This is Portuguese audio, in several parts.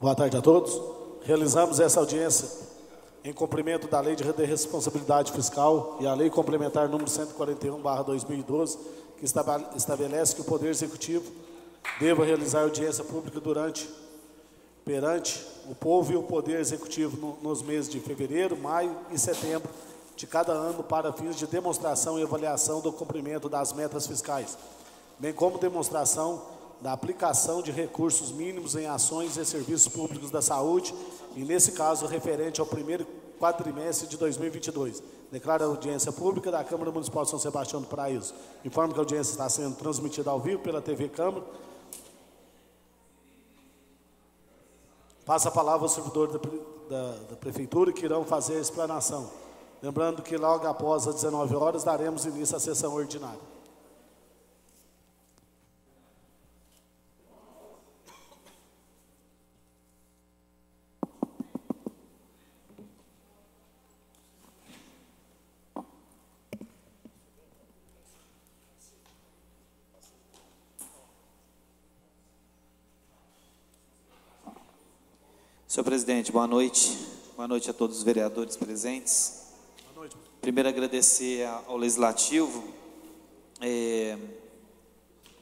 Boa tarde a todos. Realizamos essa audiência em cumprimento da Lei de Responsabilidade Fiscal e a Lei Complementar número 141/2012, que estabelece que o Poder Executivo deva realizar audiência pública perante o povo e o Poder Executivo nos meses de fevereiro, maio e setembro de cada ano para fins de demonstração e avaliação do cumprimento das metas fiscais, bem como demonstração da aplicação de recursos mínimos em ações e serviços públicos da saúde, e nesse caso referente ao primeiro quadrimestre de 2022. Declaro a audiência pública da Câmara Municipal de São Sebastião do Paraíso. Informo que a audiência está sendo transmitida ao vivo pela TV Câmara. Passa a palavra ao servidor da Prefeitura, que irão fazer a explanação. Lembrando que logo após as 19 horas daremos início à sessão ordinária. Senhor presidente, boa noite. Boa noite a todos os vereadores presentes. Boa noite. Primeiro, agradecer ao Legislativo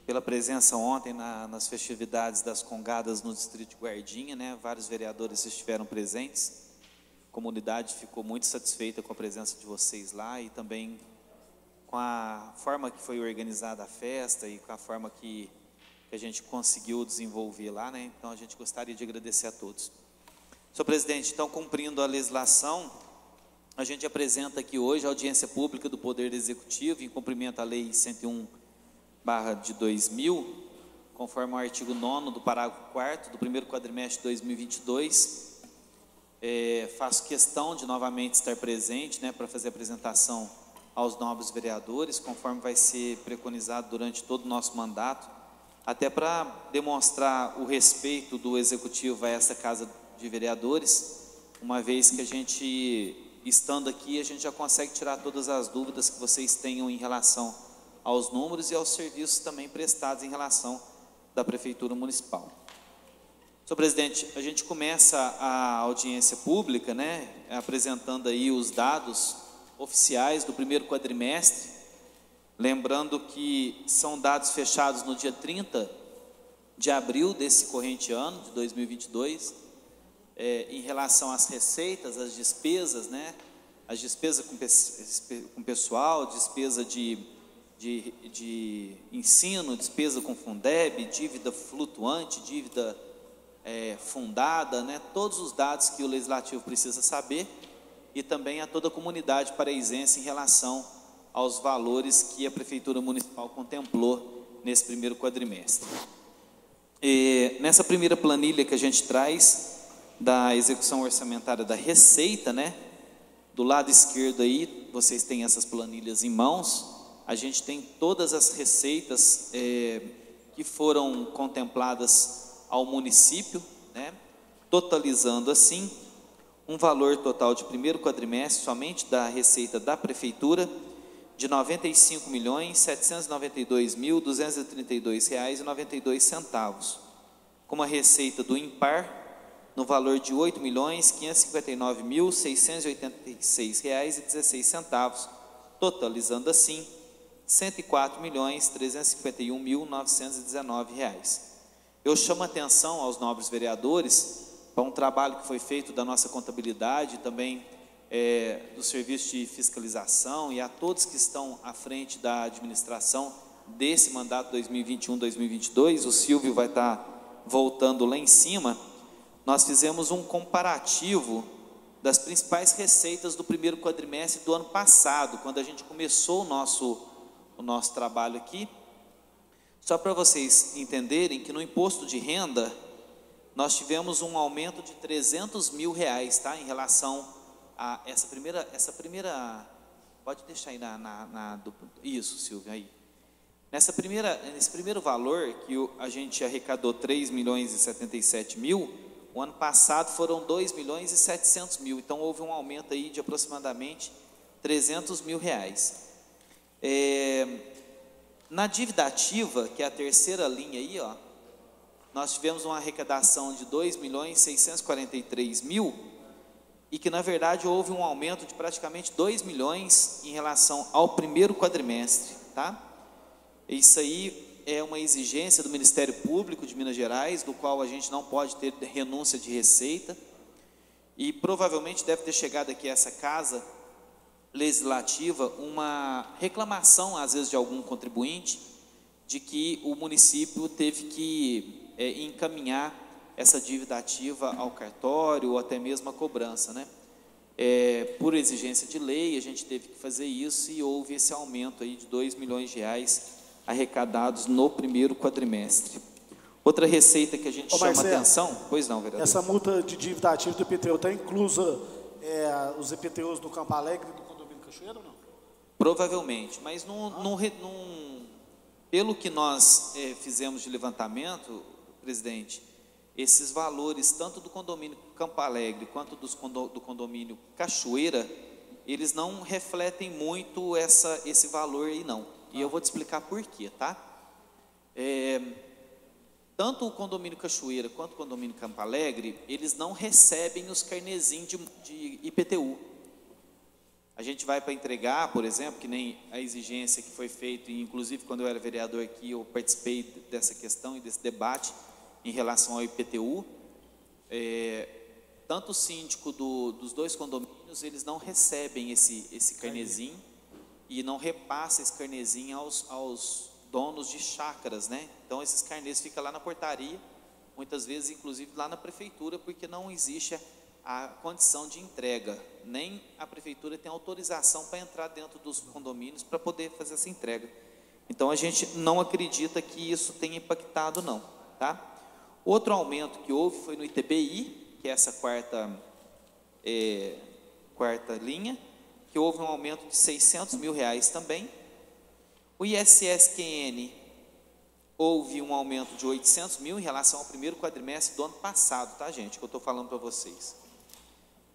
pela presença ontem nas festividades das Congadas no Distrito de Guardinha, né? Vários vereadores estiveram presentes. A comunidade ficou muito satisfeita com a presença de vocês lá e também com a forma que foi organizada a festa e com a forma que a gente conseguiu desenvolver lá, né? Então, a gente gostaria de agradecer a todos. Senhor presidente, então, cumprindo a legislação, a gente apresenta aqui hoje a audiência pública do Poder Executivo, em cumprimento à Lei 101/2000, conforme o artigo 9º do parágrafo 4º do primeiro quadrimestre de 2022. Faço questão de novamente estar presente, né, para fazer a apresentação aos nobres vereadores, conforme vai ser preconizado durante todo o nosso mandato, até para demonstrar o respeito do Executivo a essa Casa de Vereadores, uma vez que a gente, estando aqui, a gente já consegue tirar todas as dúvidas que vocês tenham em relação aos números e aos serviços também prestados em relação da Prefeitura Municipal. Senhor presidente, a gente começa a audiência pública, né, apresentando aí os dados oficiais do primeiro quadrimestre, lembrando que são dados fechados no dia 30 de abril desse corrente ano, de 2022, em relação às receitas, às despesas, né? As despesas com pessoal, despesa de ensino, despesa com Fundeb, dívida flutuante, dívida fundada, né? Todos os dados que o Legislativo precisa saber e também a toda a comunidade paraisense em relação aos valores que a Prefeitura Municipal contemplou nesse primeiro quadrimestre. Nessa primeira planilha que a gente traz da execução orçamentária da Receita, né? Do lado esquerdo aí, vocês têm essas planilhas em mãos. A gente tem todas as receitas que foram contempladas ao município, né? Totalizando assim um valor total de primeiro quadrimestre somente da Receita da Prefeitura de R$ 95.792.232,92, com uma receita do IMPAR no valor de R$ 8.559.686,16, totalizando assim R$ 104.351.919. Eu chamo a atenção aos nobres vereadores para um trabalho que foi feito da nossa contabilidade, também do serviço de fiscalização e a todos que estão à frente da administração desse mandato 2021-2022. O Silvio vai estar voltando lá em cima. Nós fizemos um comparativo das principais receitas do primeiro quadrimestre do ano passado, quando a gente começou o nosso trabalho aqui. Só para vocês entenderem que no imposto de renda, nós tivemos um aumento de R$300 mil, tá? Em relação a essa primeira, pode deixar aí isso, Silvio, aí. Nesse primeiro valor, que a gente arrecadou 3.077.000, o ano passado foram 2.700.000, então houve um aumento aí de aproximadamente R$300 mil. Na dívida ativa, que é a terceira linha aí, ó, nós tivemos uma arrecadação de 2.643.000 e que, na verdade, houve um aumento de praticamente 2 milhões em relação ao primeiro quadrimestre, tá? Isso aí é uma exigência do Ministério Público de Minas Gerais, do qual a gente não pode ter renúncia de receita, e provavelmente deve ter chegado aqui a essa casa legislativa uma reclamação, às vezes, de algum contribuinte, de que o município teve que encaminhar essa dívida ativa ao cartório ou até mesmo a cobrança, né? Por exigência de lei, a gente teve que fazer isso e houve esse aumento aí de 2 milhões de reais arrecadados no primeiro quadrimestre. Outra receita que a gente chama atenção... Pois não, vereador. Essa multa de dívida ativa do IPTU está inclusa os IPTUs do Campo Alegre e do condomínio Cachoeira ou não? Provavelmente, mas pelo que nós fizemos de levantamento, presidente, esses valores, tanto do condomínio Campo Alegre quanto do condomínio Cachoeira, eles não refletem muito esse valor aí não. E eu vou te explicar por quê, tá? Tanto o condomínio Cachoeira quanto o condomínio Campo Alegre, eles não recebem os carnezinhos de IPTU. A gente vai para entregar, por exemplo, que nem a exigência que foi feita, e inclusive quando eu era vereador aqui, eu participei dessa questão e desse debate em relação ao IPTU. Tanto o síndico dos dois condomínios, eles não recebem esse carnezinho e não repassa esse carnezinho aos donos de chácaras, né? Então esses carnês ficam lá na portaria, muitas vezes inclusive lá na prefeitura, porque não existe a condição de entrega, nem a prefeitura tem autorização para entrar dentro dos condomínios para poder fazer essa entrega. Então a gente não acredita que isso tenha impactado não, tá? Outro aumento que houve foi no ITBI, que é essa quarta linha, que houve um aumento de 600 mil reais também. O ISSQN houve um aumento de 800 mil em relação ao primeiro quadrimestre do ano passado, tá, gente? Que eu estou falando para vocês.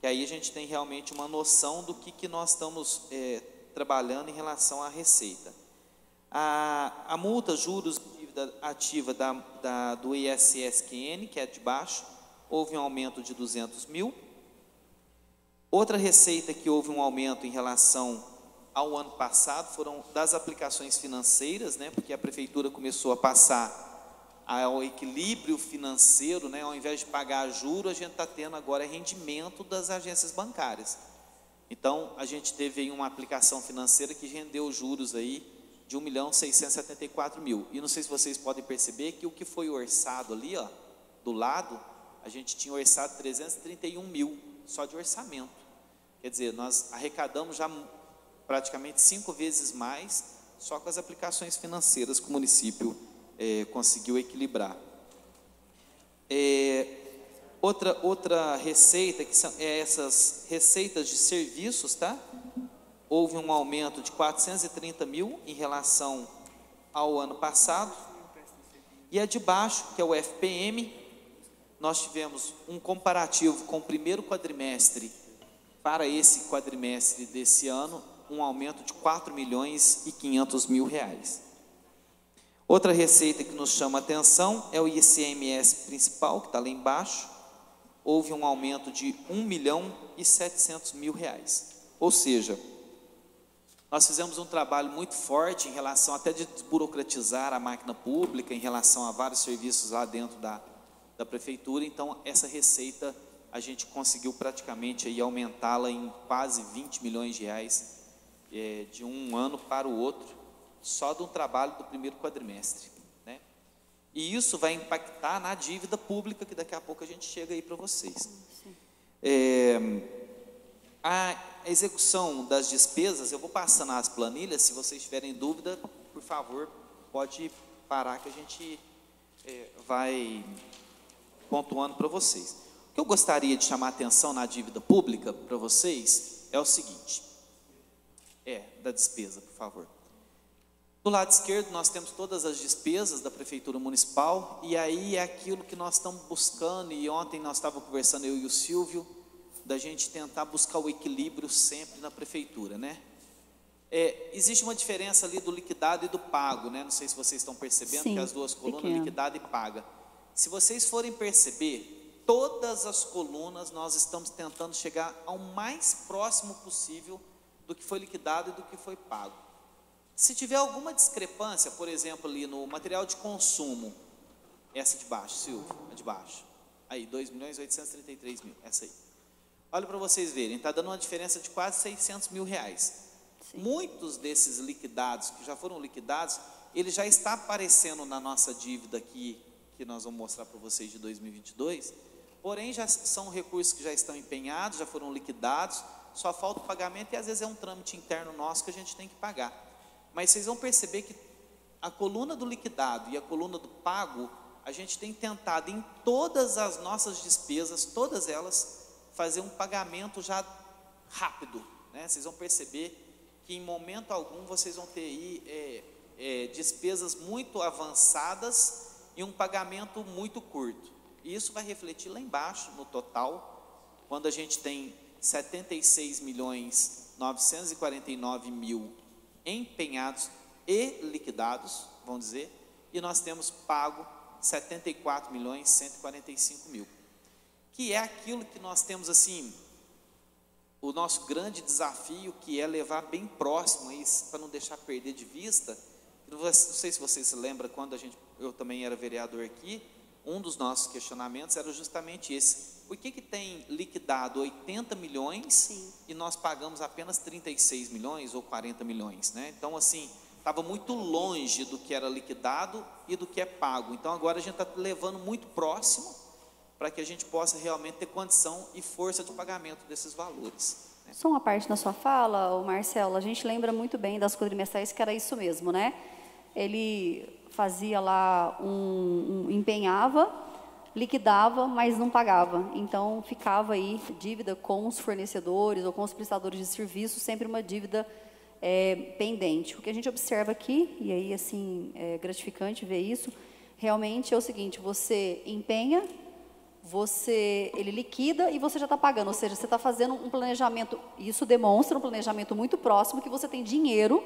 Que aí a gente tem realmente uma noção do que nós estamos trabalhando em relação à receita. A multa, juros, dívida ativa do ISSQN, que é de baixo, houve um aumento de 200 mil. Outra receita que houve um aumento em relação ao ano passado foram das aplicações financeiras, né? Porque a prefeitura começou a passar ao equilíbrio financeiro, né? Ao invés de pagar juros, a gente está tendo agora rendimento das agências bancárias. Então, a gente teve aí uma aplicação financeira que rendeu juros aí de 1.674.000. E não sei se vocês podem perceber que o que foi orçado ali, ó, do lado, a gente tinha orçado 331 mil só de orçamento. Quer dizer, nós arrecadamos já praticamente 5 vezes mais só com as aplicações financeiras que o município conseguiu equilibrar. Outra receita, que são essas receitas de serviços, tá? Houve um aumento de 430 mil em relação ao ano passado. E a de baixo, que é o FPM, nós tivemos um comparativo com o primeiro quadrimestre para esse quadrimestre desse ano, um aumento de 4.500.000 reais. Outra receita que nos chama a atenção é o ICMS principal, que está lá embaixo. Houve um aumento de 1.700.000 reais. Ou seja, nós fizemos um trabalho muito forte em relação até de desburocratizar a máquina pública, em relação a vários serviços lá dentro da prefeitura. Então, essa receita a gente conseguiu praticamente aí aumentá-la em quase 20 milhões de reais de um ano para o outro, só do trabalho do primeiro quadrimestre, né? E isso vai impactar na dívida pública, que daqui a pouco a gente chega aí para vocês. A execução das despesas, eu vou passando as planilhas, se vocês tiverem dúvida, por favor, pode parar que a gente vai pontuando para vocês. O que eu gostaria de chamar a atenção na dívida pública para vocês é o seguinte, da despesa, por favor. Do lado esquerdo nós temos todas as despesas da Prefeitura Municipal, e aí é aquilo que nós estamos buscando, e ontem nós estávamos conversando, eu e o Silvio, da gente tentar buscar o equilíbrio sempre na Prefeitura, né? Existe uma diferença ali do liquidado e do pago, né? Não sei se vocês estão percebendo. Sim, que as duas colunas, liquidado e paga. Se vocês forem perceber, todas as colunas nós estamos tentando chegar ao mais próximo possível do que foi liquidado e do que foi pago. Se tiver alguma discrepância, por exemplo, ali no material de consumo, essa de baixo, Silvio, a de baixo, aí, 2.833.000, essa aí. Olha para vocês verem, está dando uma diferença de quase 600 mil reais. Sim. Muitos desses liquidados, que já foram liquidados, ele já está aparecendo na nossa dívida aqui, que nós vamos mostrar para vocês de 2022, porém já são recursos que já estão empenhados, já foram liquidados, só falta o pagamento e às vezes é um trâmite interno nosso que a gente tem que pagar. Mas vocês vão perceber que a coluna do liquidado e a coluna do pago, a gente tem tentado em todas as nossas despesas, todas elas, fazer um pagamento já rápido, né? Vocês vão perceber que em momento algum vocês vão ter aí despesas muito avançadas e um pagamento muito curto. E isso vai refletir lá embaixo no total, quando a gente tem 76.949.000 empenhados e liquidados, vamos dizer, e nós temos pago 74.145.000, que é aquilo que nós temos assim, o nosso grande desafio, que é levar bem próximo a isso, para não deixar perder de vista. Não sei se vocês se lembram, quando eu também era vereador aqui, um dos nossos questionamentos era justamente esse: por que tem liquidado 80 milhões Sim. e nós pagamos apenas 36 milhões ou 40 milhões, né? Então assim, estava muito longe do que era liquidado e do que é pago. Então agora a gente está levando muito próximo, para que a gente possa realmente ter condição e força de pagamento desses valores, né? Só uma parte na sua fala, Marcelo, a gente lembra muito bem das quadrimestrais, que era isso mesmo, né? Ele fazia lá empenhava, liquidava, mas não pagava. Então ficava aí dívida com os fornecedores ou com os prestadores de serviço, sempre uma dívida pendente. O que a gente observa aqui, e aí assim é gratificante ver isso, realmente é o seguinte: você empenha, ele liquida e você já está pagando, ou seja, você está fazendo um planejamento. Isso demonstra um planejamento muito próximo, que você tem dinheiro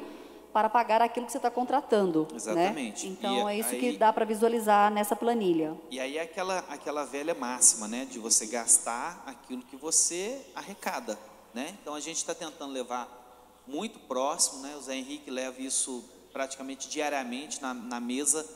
para pagar aquilo que você está contratando. Exatamente. Né? Então é isso aí, que dá para visualizar nessa planilha. E aí é aquela velha máxima, né, de você gastar aquilo que você arrecada, né? Então a gente está tentando levar muito próximo, né? O Zé Henrique leva isso praticamente diariamente na mesa,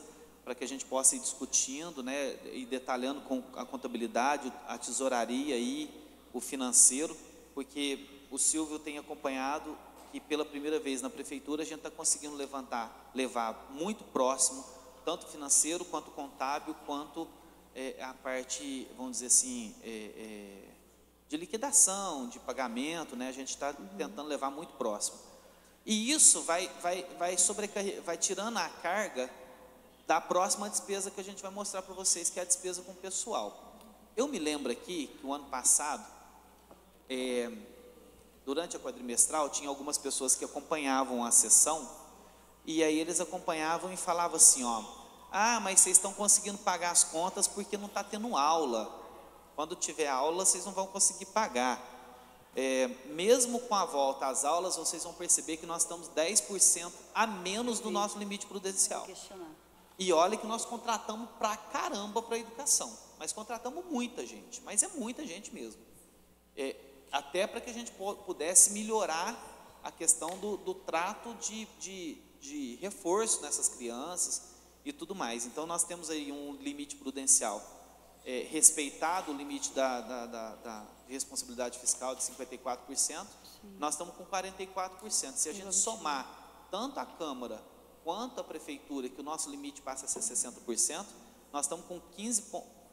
para que a gente possa ir discutindo, né, e detalhando com a contabilidade, a tesouraria e o financeiro, porque o Silvio tem acompanhado que pela primeira vez na prefeitura a gente está conseguindo levar muito próximo, tanto financeiro quanto contábil, quanto a parte, vamos dizer assim, de liquidação, de pagamento, né? A gente está tentando levar muito próximo. E isso vai tirando a carga da próxima despesa que a gente vai mostrar para vocês, que é a despesa com o pessoal. Eu me lembro aqui que o ano passado, durante a quadrimestral, tinha algumas pessoas que acompanhavam a sessão, e aí eles acompanhavam e falavam assim, ó: ah, mas vocês estão conseguindo pagar as contas porque não está tendo aula. Quando tiver aula, vocês não vão conseguir pagar. Mesmo com a volta às aulas, vocês vão perceber que nós estamos 10% a menos do nosso limite prudencial. E olha que nós contratamos pra caramba para a educação, mas contratamos muita gente, mas é muita gente mesmo. Até para que a gente pudesse melhorar a questão do trato de reforço nessas crianças e tudo mais. Então nós temos aí um limite prudencial respeitado, o limite da responsabilidade fiscal de 54%, Sim. Nós estamos com 44%. Se a gente somar tanto a Câmara quanto a Prefeitura, que o nosso limite passa a ser 60%, nós estamos com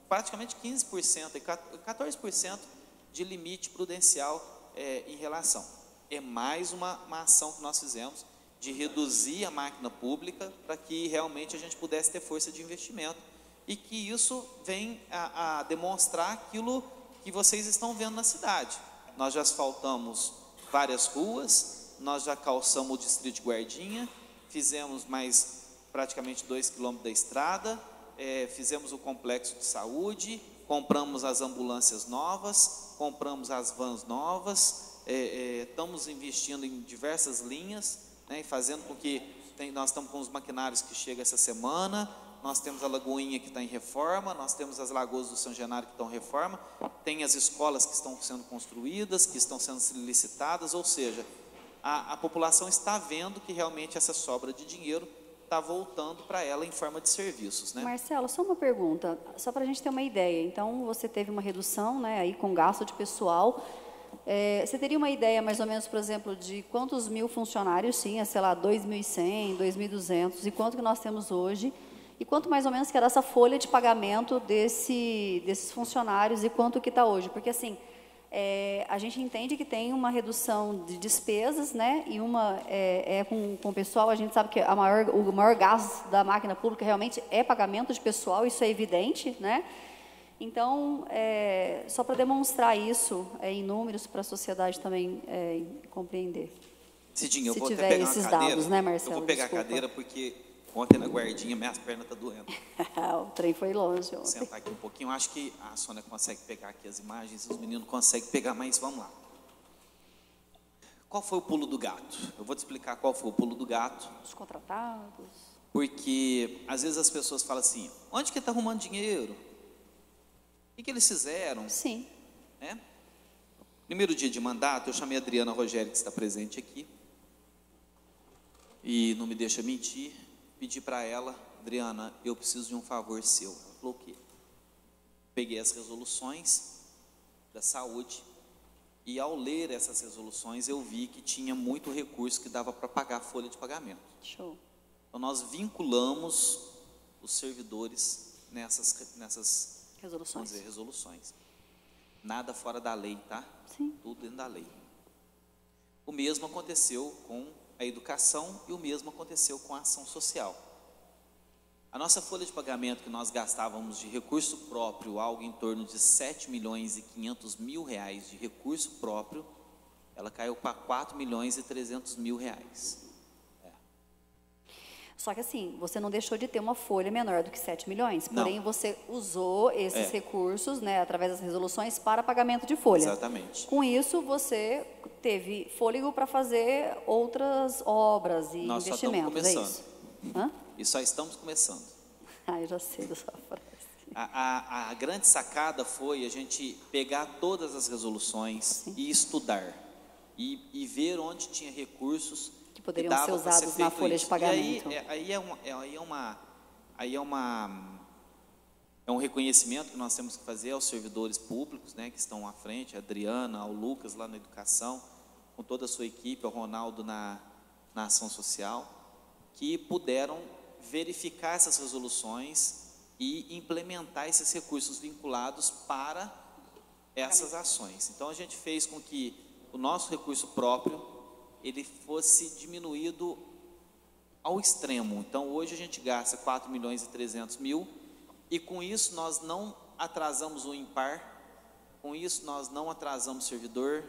praticamente 15%, e 14% de limite prudencial em relação. É mais uma ação que nós fizemos de reduzir a máquina pública para que realmente a gente pudesse ter força de investimento e que isso vem a demonstrar aquilo que vocês estão vendo na cidade. Nós já asfaltamos várias ruas, nós já calçamos o distrito de Guardinha, fizemos mais praticamente 2 quilômetros da estrada, fizemos o complexo de saúde, compramos as ambulâncias novas, compramos as vans novas, estamos investindo em diversas linhas, né, fazendo com que nós estamos com os maquinários que chegam essa semana, nós temos a Lagoinha que está em reforma, nós temos as Lagoas do São Genaro que estão em reforma, tem as escolas que estão sendo construídas, que estão sendo licitadas, ou seja, a população está vendo que realmente essa sobra de dinheiro está voltando para ela em forma de serviços, né? Marcelo, só uma pergunta, só para a gente ter uma ideia. Então, você teve uma redução, né, aí com gasto de pessoal. Você teria uma ideia, mais ou menos, por exemplo, de quantos mil funcionários tinha, sei lá, 2.100, 2.200, e quanto que nós temos hoje? E quanto mais ou menos que era essa folha de pagamento desses funcionários e quanto que está hoje? Porque, assim, a gente entende que tem uma redução de despesas, né? E uma com o pessoal, a gente sabe que o maior gasto da máquina pública realmente é pagamento de pessoal, isso é evidente, né? Então, só para demonstrar isso em números para a sociedade também compreender. Cidinha, eu Se vou até tiver pegar esses uma cadeira, dados, né, Marcelo? eu vou pegar Desculpa. a cadeira porque ontem na guardinha minhas pernas estão doendo. O trem foi longe Vou ontem. sentar aqui um pouquinho, acho que a Sônia consegue pegar aqui as imagens, os meninos conseguem pegar, mas vamos lá. Qual foi o pulo do gato? Eu vou te explicar qual foi o pulo do gato, Os contratados. porque às vezes as pessoas falam assim, onde que está arrumando dinheiro? O que eles fizeram? Sim. Né? Primeiro dia de mandato, eu chamei a Adriana Rogério, que está presente aqui, e não me deixa mentir, pedi para ela, Adriana, eu preciso de um favor seu. Ela falou o quê? Peguei as resoluções da saúde, e ao ler essas resoluções, eu vi que tinha muito recurso que dava para pagar a folha de pagamento. Show. Então, nós vinculamos os servidores nessas Resoluções. vamos dizer, resoluções. Nada fora da lei, tá? Sim. Tudo dentro da lei. O mesmo aconteceu com a educação e o mesmo aconteceu com a ação social. A nossa folha de pagamento que nós gastávamos de recurso próprio, algo em torno de 7.500.000 reais de recurso próprio, ela caiu para 4.300.000 reais. Só que assim, você não deixou de ter uma folha menor do que 7 milhões, Não. porém você usou esses recursos, né, através das resoluções, para pagamento de folha. Exatamente. Com isso, você teve fôlego para fazer outras obras e Nós só investimentos, estamos é isso? Hã? E só estamos começando. Ah, eu já sei dessa frase. A grande sacada foi a gente pegar todas as resoluções e estudar e ver onde tinha recursos Que poderiam dava ser para usados na feito folha isso. de pagamento. É um reconhecimento que nós temos que fazer aos servidores públicos, né, que estão à frente, a Adriana, ao Lucas lá na educação, com toda a sua equipe, ao Ronaldo na ação social, que puderam verificar essas resoluções e implementar esses recursos vinculados para essas ações. Então a gente fez com que o nosso recurso próprio ele fosse diminuído ao extremo. Então hoje a gente gasta 4.300.000 e com isso nós não atrasamos o impar, com isso nós não atrasamos o servidor,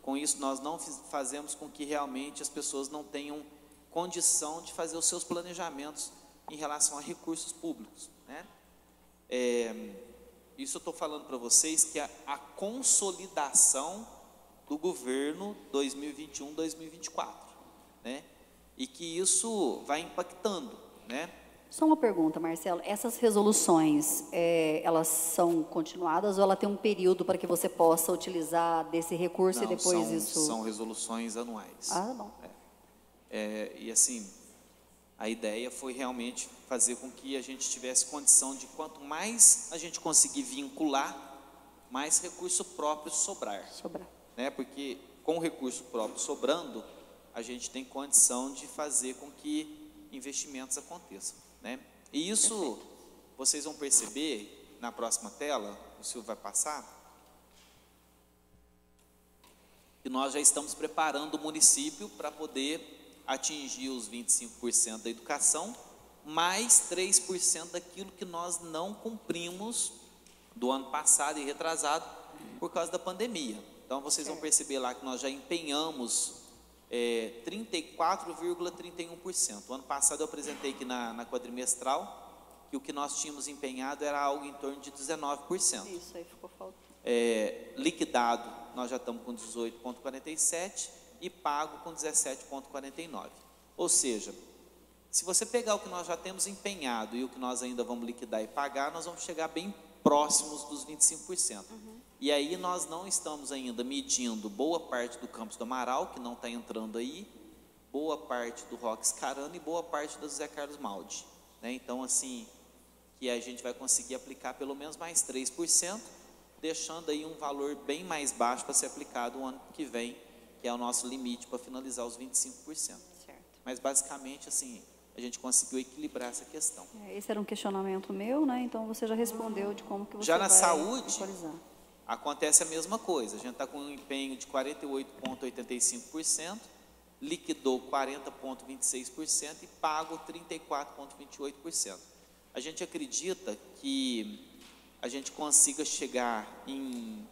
com isso nós não fazemos com que realmente as pessoas não tenham condição de fazer os seus planejamentos em relação a recursos públicos, né? Isso eu estou falando para vocês que a consolidação do governo 2021-2024, né? E que isso vai impactando, né? Só uma pergunta, Marcelo. Essas resoluções, elas são continuadas ou ela tem um período para que você possa utilizar desse recurso Não, e depois isso... são resoluções anuais. Ah, bom. E assim, a ideia foi realmente fazer com que a gente tivesse condição de quanto mais a gente conseguir vincular, mais recurso próprio sobrar. Né? Porque com o recurso próprio sobrando, a gente tem condição de fazer com que investimentos aconteçam, né? E isso vocês vão perceber na próxima tela, o Silvio vai passar, que nós já estamos preparando o município para poder atingir os 25% da educação, mais 3% daquilo que nós não cumprimos do ano passado e retrasado por causa da pandemia. Então, vocês vão perceber lá que nós já empenhamos 34,31%. O ano passado eu apresentei aqui na quadrimestral que o que nós tínhamos empenhado era algo em torno de 19%. Isso aí ficou faltando. Liquidado, nós já estamos com 18,47% e pago com 17,49%. Ou seja, Se você pegar o que nós já temos empenhado e o que nós ainda vamos liquidar e pagar, nós vamos chegar bem próximos dos 25%. E aí nós não estamos ainda medindo boa parte do Campos do Amaral, que não está entrando aí, boa parte do Roques Carano e boa parte do José Carlos Maldi, né? Então, assim, que a gente vai conseguir aplicar pelo menos mais 3%, deixando aí um valor bem mais baixo para ser aplicado o ano que vem, que é o nosso limite para finalizar os 25%. Certo. Mas, basicamente, assim, a gente conseguiu equilibrar essa questão. Esse era um questionamento meu, né? Então você já respondeu de como que você Já na vai saúde, equalizar. acontece a mesma coisa. A gente está com um empenho de 48,85%, liquidou 40,26% e pago 34,28%. A gente acredita que a gente consiga chegar em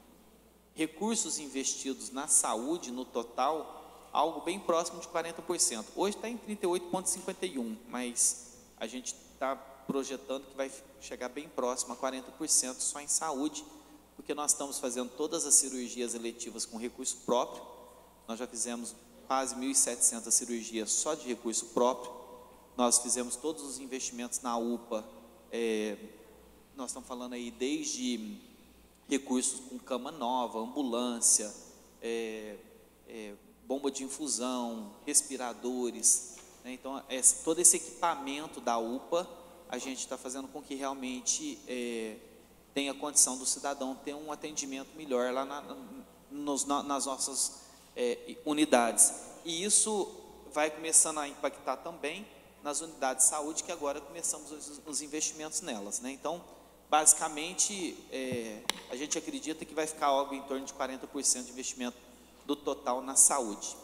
recursos investidos na saúde, no total, algo bem próximo de 40%. Hoje está em 38,51%, mas a gente está projetando que vai chegar bem próximo a 40% só em saúde, porque nós estamos fazendo todas as cirurgias eletivas com recurso próprio. Nós já fizemos quase 1.700 cirurgias só de recurso próprio. Nós fizemos todos os investimentos na UPA. Nós estamos falando aí desde recursos com cama nova, ambulância, bomba de infusão, respiradores, né? Então, todo esse equipamento da UPA, a gente está fazendo com que realmente tenha condição do cidadão ter um atendimento melhor lá nas nossas unidades. E isso vai começando a impactar também nas unidades de saúde, que agora começamos os investimentos nelas, né? Então, basicamente, a gente acredita que vai ficar algo em torno de 40% de investimento do total na saúde.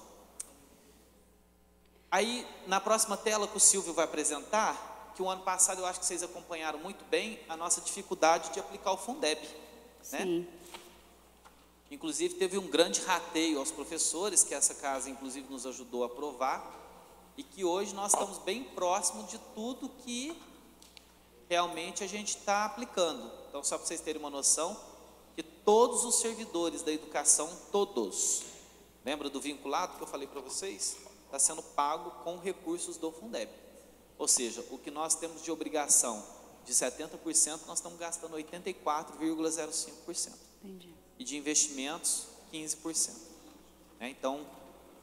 Aí, na próxima tela que o Silvio vai apresentar, que o ano passado eu acho que vocês acompanharam muito bem, a nossa dificuldade de aplicar o Fundeb, né? Inclusive, teve um grande rateio aos professores, que essa casa, inclusive, nos ajudou a aprovar, e que hoje nós estamos bem próximo de tudo que realmente a gente está aplicando. Então, só para vocês terem uma noção, que todos os servidores da educação, todos, lembra do vinculado que eu falei para vocês? Está sendo pago com recursos do Fundeb. Ou seja, o que nós temos de obrigação de 70%, nós estamos gastando 84,05%. Entendi. E de investimentos, 15%. Então,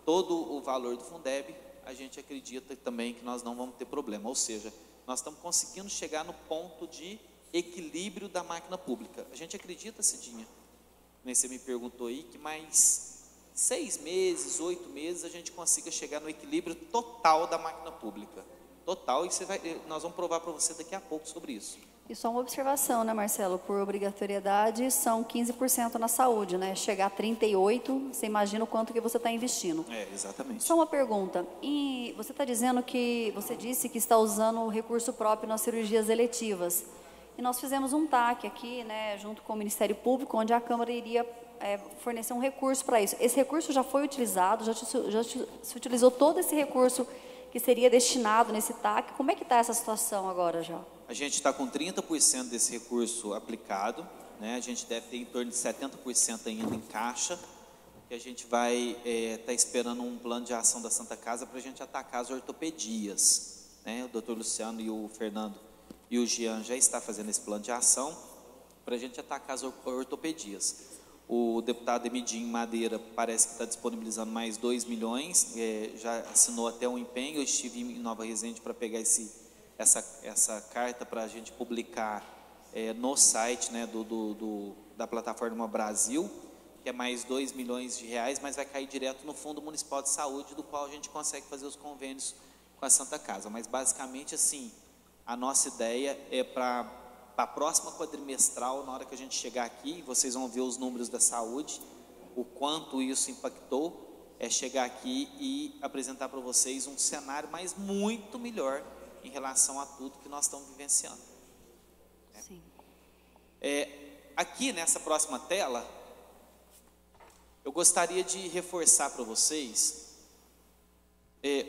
todo o valor do Fundeb, a gente acredita também que nós não vamos ter problema. Ou seja, nós estamos conseguindo chegar no ponto de equilíbrio da máquina pública. A gente acredita, Cidinha, nem você me perguntou aí, que mais 6 meses, 8 meses, a gente consiga chegar no equilíbrio total da máquina pública. Total, e nós vamos provar para você daqui a pouco sobre isso. E só uma observação, né, Marcelo? Por obrigatoriedade, são 15% na saúde, né? Chegar a 38%, você imagina o quanto que você está investindo. Exatamente. Só uma pergunta. E você está dizendo que, você disse que está usando o recurso próprio nas cirurgias eletivas. E nós fizemos um TAC aqui, né, junto com o Ministério Público, onde a Câmara iria fornecer um recurso para isso. Esse recurso já foi utilizado, já se utilizou todo esse recurso que seria destinado nesse TAC. Como é que está essa situação agora já? A gente está com 30% desse recurso aplicado, né? A gente deve ter em torno de 70% ainda em caixa, que a gente vai estar esperando um plano de ação da Santa Casa para a gente atacar as ortopedias, né? O doutor Luciano e o Fernando e o Jean já está fazendo esse plano de ação para a gente atacar as ortopedias. O deputado Emidim Madeira parece que está disponibilizando mais 2 milhões, já assinou até um empenho. Eu estive em Nova Resende para pegar essa carta para a gente publicar no site, né, da plataforma Brasil, que é mais 2 milhões de reais, mas vai cair direto no Fundo Municipal de Saúde, do qual a gente consegue fazer os convênios com a Santa Casa. Mas basicamente assim, a nossa ideia é para a próxima quadrimestral, na hora que a gente chegar aqui, vocês vão ver os números da saúde, o quanto isso impactou, chegar aqui e apresentar para vocês um cenário mais muito melhor em relação a tudo que nós estamos vivenciando. Sim. Aqui nessa próxima tela, eu gostaria de reforçar para vocês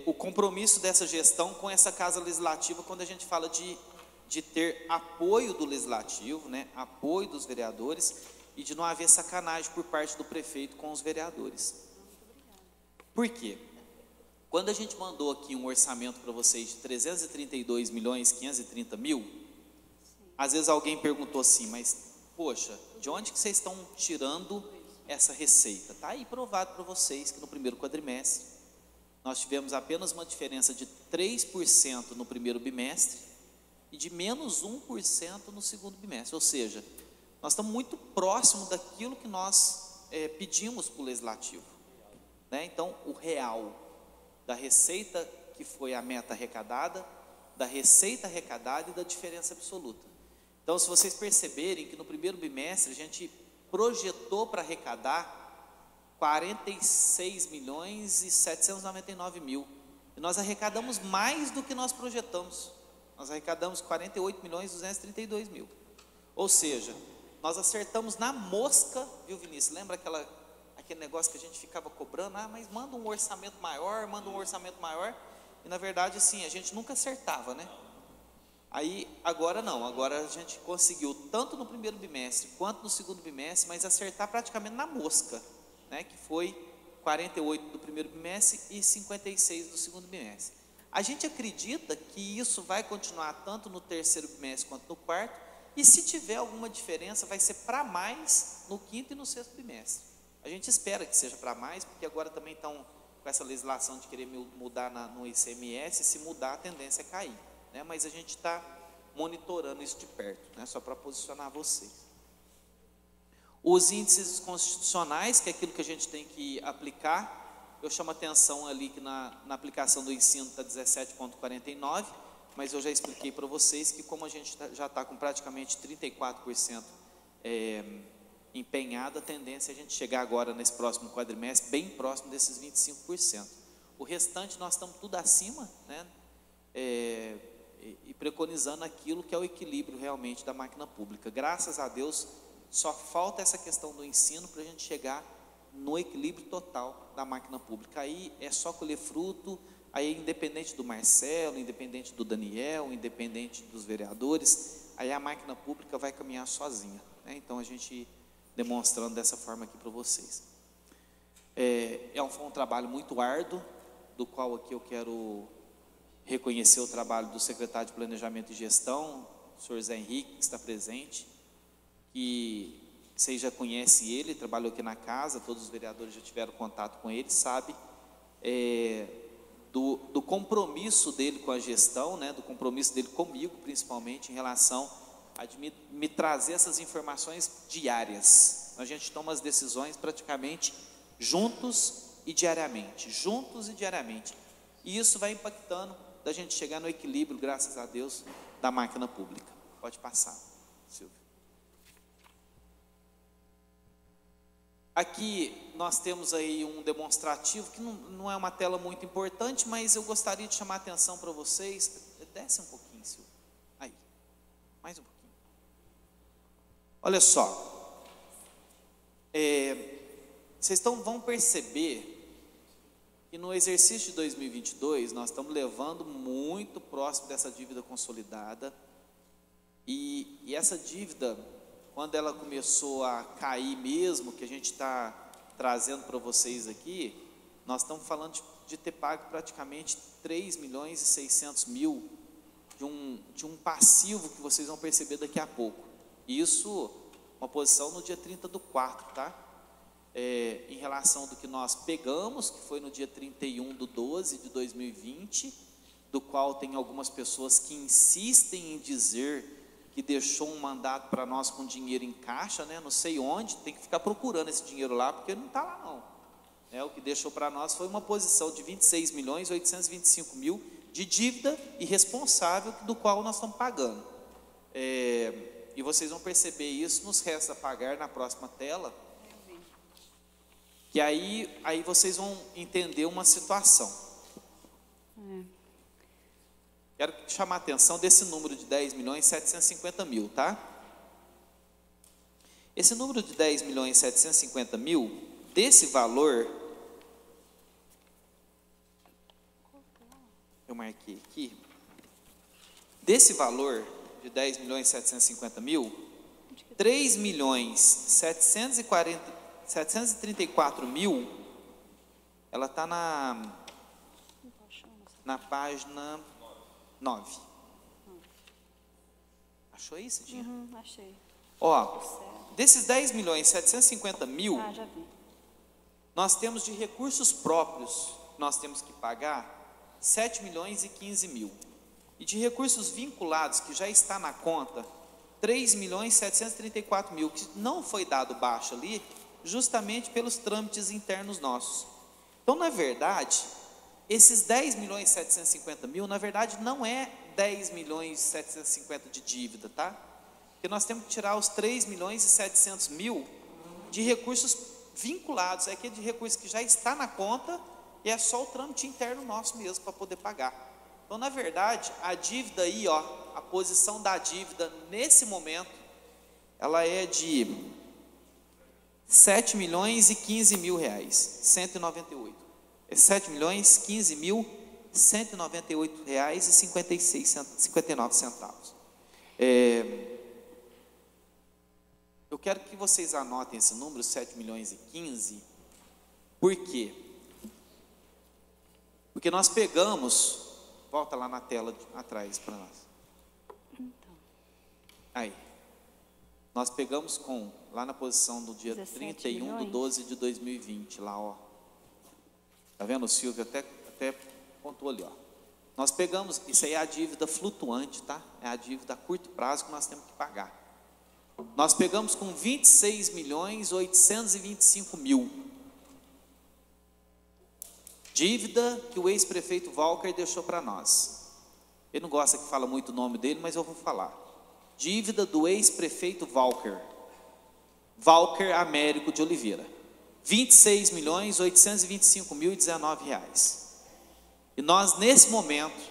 o compromisso dessa gestão com essa Casa Legislativa, quando a gente fala de ter apoio do Legislativo, né, apoio dos vereadores, e de não haver sacanagem por parte do prefeito com os vereadores. Por quê? Quando a gente mandou aqui um orçamento para vocês de 332.530.000, às vezes alguém perguntou assim, mas, poxa, de onde que vocês estão tirando essa receita? Está aí provado para vocês que no primeiro quadrimestre, nós tivemos apenas uma diferença de 3% no primeiro bimestre e de menos 1% no segundo bimestre. Ou seja, nós estamos muito próximo daquilo que nós pedimos para o Legislativo, né? Então, o real da receita que foi a meta arrecadada, da receita arrecadada e da diferença absoluta. Então, se vocês perceberem que no primeiro bimestre a gente projetou para arrecadar 46.799.000 e nós arrecadamos mais do que nós projetamos. Nós arrecadamos 48.232.000. Ou seja, nós acertamos na mosca, viu, Vinícius? Lembra aquele negócio que a gente ficava cobrando? Ah, mas manda um orçamento maior, e na verdade, assim, a gente nunca acertava, né? Aí, agora não, agora a gente conseguiu, tanto no primeiro bimestre, quanto no segundo bimestre, mas acertar praticamente na mosca, né? Que foi 48 do primeiro bimestre e 56 do segundo bimestre. A gente acredita que isso vai continuar tanto no terceiro bimestre quanto no quarto, e se tiver alguma diferença, vai ser para mais no quinto e no sexto bimestre. A gente espera que seja para mais, porque agora também estão com essa legislação de querer mudar no ICMS, se mudar a tendência é cair, né? Mas a gente está monitorando isso de perto, né? Só para posicionar vocês. Os índices constitucionais, que é aquilo que a gente tem que aplicar, eu chamo a atenção ali que na aplicação do ensino está 17,49, mas eu já expliquei para vocês que como a gente já está com praticamente 34% empenhado, a tendência é a gente chegar agora nesse próximo quadrimestre bem próximo desses 25%. O restante nós estamos tudo acima, né? E preconizando aquilo que é o equilíbrio realmente da máquina pública. Graças a Deus, só falta essa questão do ensino para a gente chegar no equilíbrio total da máquina pública. Aí é só colher fruto, aí independente do Marcelo, independente do Daniel, independente dos vereadores, aí a máquina pública vai caminhar sozinha, né? Então a gente demonstrando dessa forma aqui para vocês. Foi um trabalho muito árduo, do qual aqui eu quero reconhecer o trabalho do secretário de Planejamento e Gestão, o senhor Zé Henrique, que está presente, que vocês já conhecem ele, trabalhou aqui na casa, todos os vereadores já tiveram contato com ele, sabe do compromisso dele com a gestão, né, do compromisso dele comigo, principalmente, em relação a me trazer essas informações diárias. A gente toma as decisões praticamente juntos e diariamente. E isso vai impactando da gente chegar no equilíbrio, graças a Deus, da máquina pública. Pode passar, Silvio. Aqui nós temos aí um demonstrativo, que não é uma tela muito importante, mas eu gostaria de chamar a atenção para vocês. Desce um pouquinho, Silvio. Aí, mais um pouquinho. Olha só, vocês vão perceber que no exercício de 2022 nós estamos levando muito próximo dessa dívida consolidada, e essa dívida, quando ela começou a cair mesmo, que a gente está trazendo para vocês aqui, nós estamos falando de ter pago praticamente 3.600.000 de um passivo que vocês vão perceber daqui a pouco. Isso, uma posição no dia 30/4, tá? Em relação do que nós pegamos, que foi no dia 31/12/2020, do qual tem algumas pessoas que insistem em dizer que deixou um mandato para nós com dinheiro em caixa, né? Não sei onde, tem que ficar procurando esse dinheiro lá, porque não está lá não. O que deixou para nós foi uma posição de 26.825.000 de dívida irresponsável, do qual nós estamos pagando. E vocês vão perceber isso, nos resta pagar na próxima tela, que aí vocês vão entender uma situação. Quero chamar a atenção desse número de 10.750.000, tá? Esse número de 10.750.000, desse valor, eu marquei aqui, desse valor de 10.750.000, 3.734.000, ela está na página 9. Achou aí, Cidinha? Achei. Ó, desses 10.750.000, já vi. nós temos de recursos próprios, nós temos que pagar 7.015.000. E de recursos vinculados, que já está na conta, 3.734.000, que não foi dado baixa ali, justamente pelos trâmites internos nossos. Então, na verdade, esses 10.750.000, na verdade, não é 10.750.000 de dívida, tá? Porque nós temos que tirar os 3.700.000 de recursos vinculados, é aquele de recurso que já está na conta e é só o trâmite interno nosso mesmo para poder pagar. Então, na verdade, a dívida aí, ó, a posição da dívida nesse momento, ela é de R$ 7.015.000, 198. É R$ 7.015.198 reais e 59 centavos. Eu quero que vocês anotem esse número, 7.015.000. Por quê? Porque nós pegamos, volta lá na tela atrás para nós. Aí. Nós pegamos lá na posição do dia 31/12/2020, lá, ó. Tá vendo? O Silvio até pontuou ali, ó. Nós pegamos, isso aí é a dívida flutuante, tá? É a dívida a curto prazo que nós temos que pagar. Nós pegamos com 26.825.000. Dívida que o ex-prefeito Walker deixou para nós. Ele não gosta que fala muito o nome dele, mas eu vou falar. Dívida do ex-prefeito Walker Américo de Oliveira. R$ 26.825.019. E nós, nesse momento,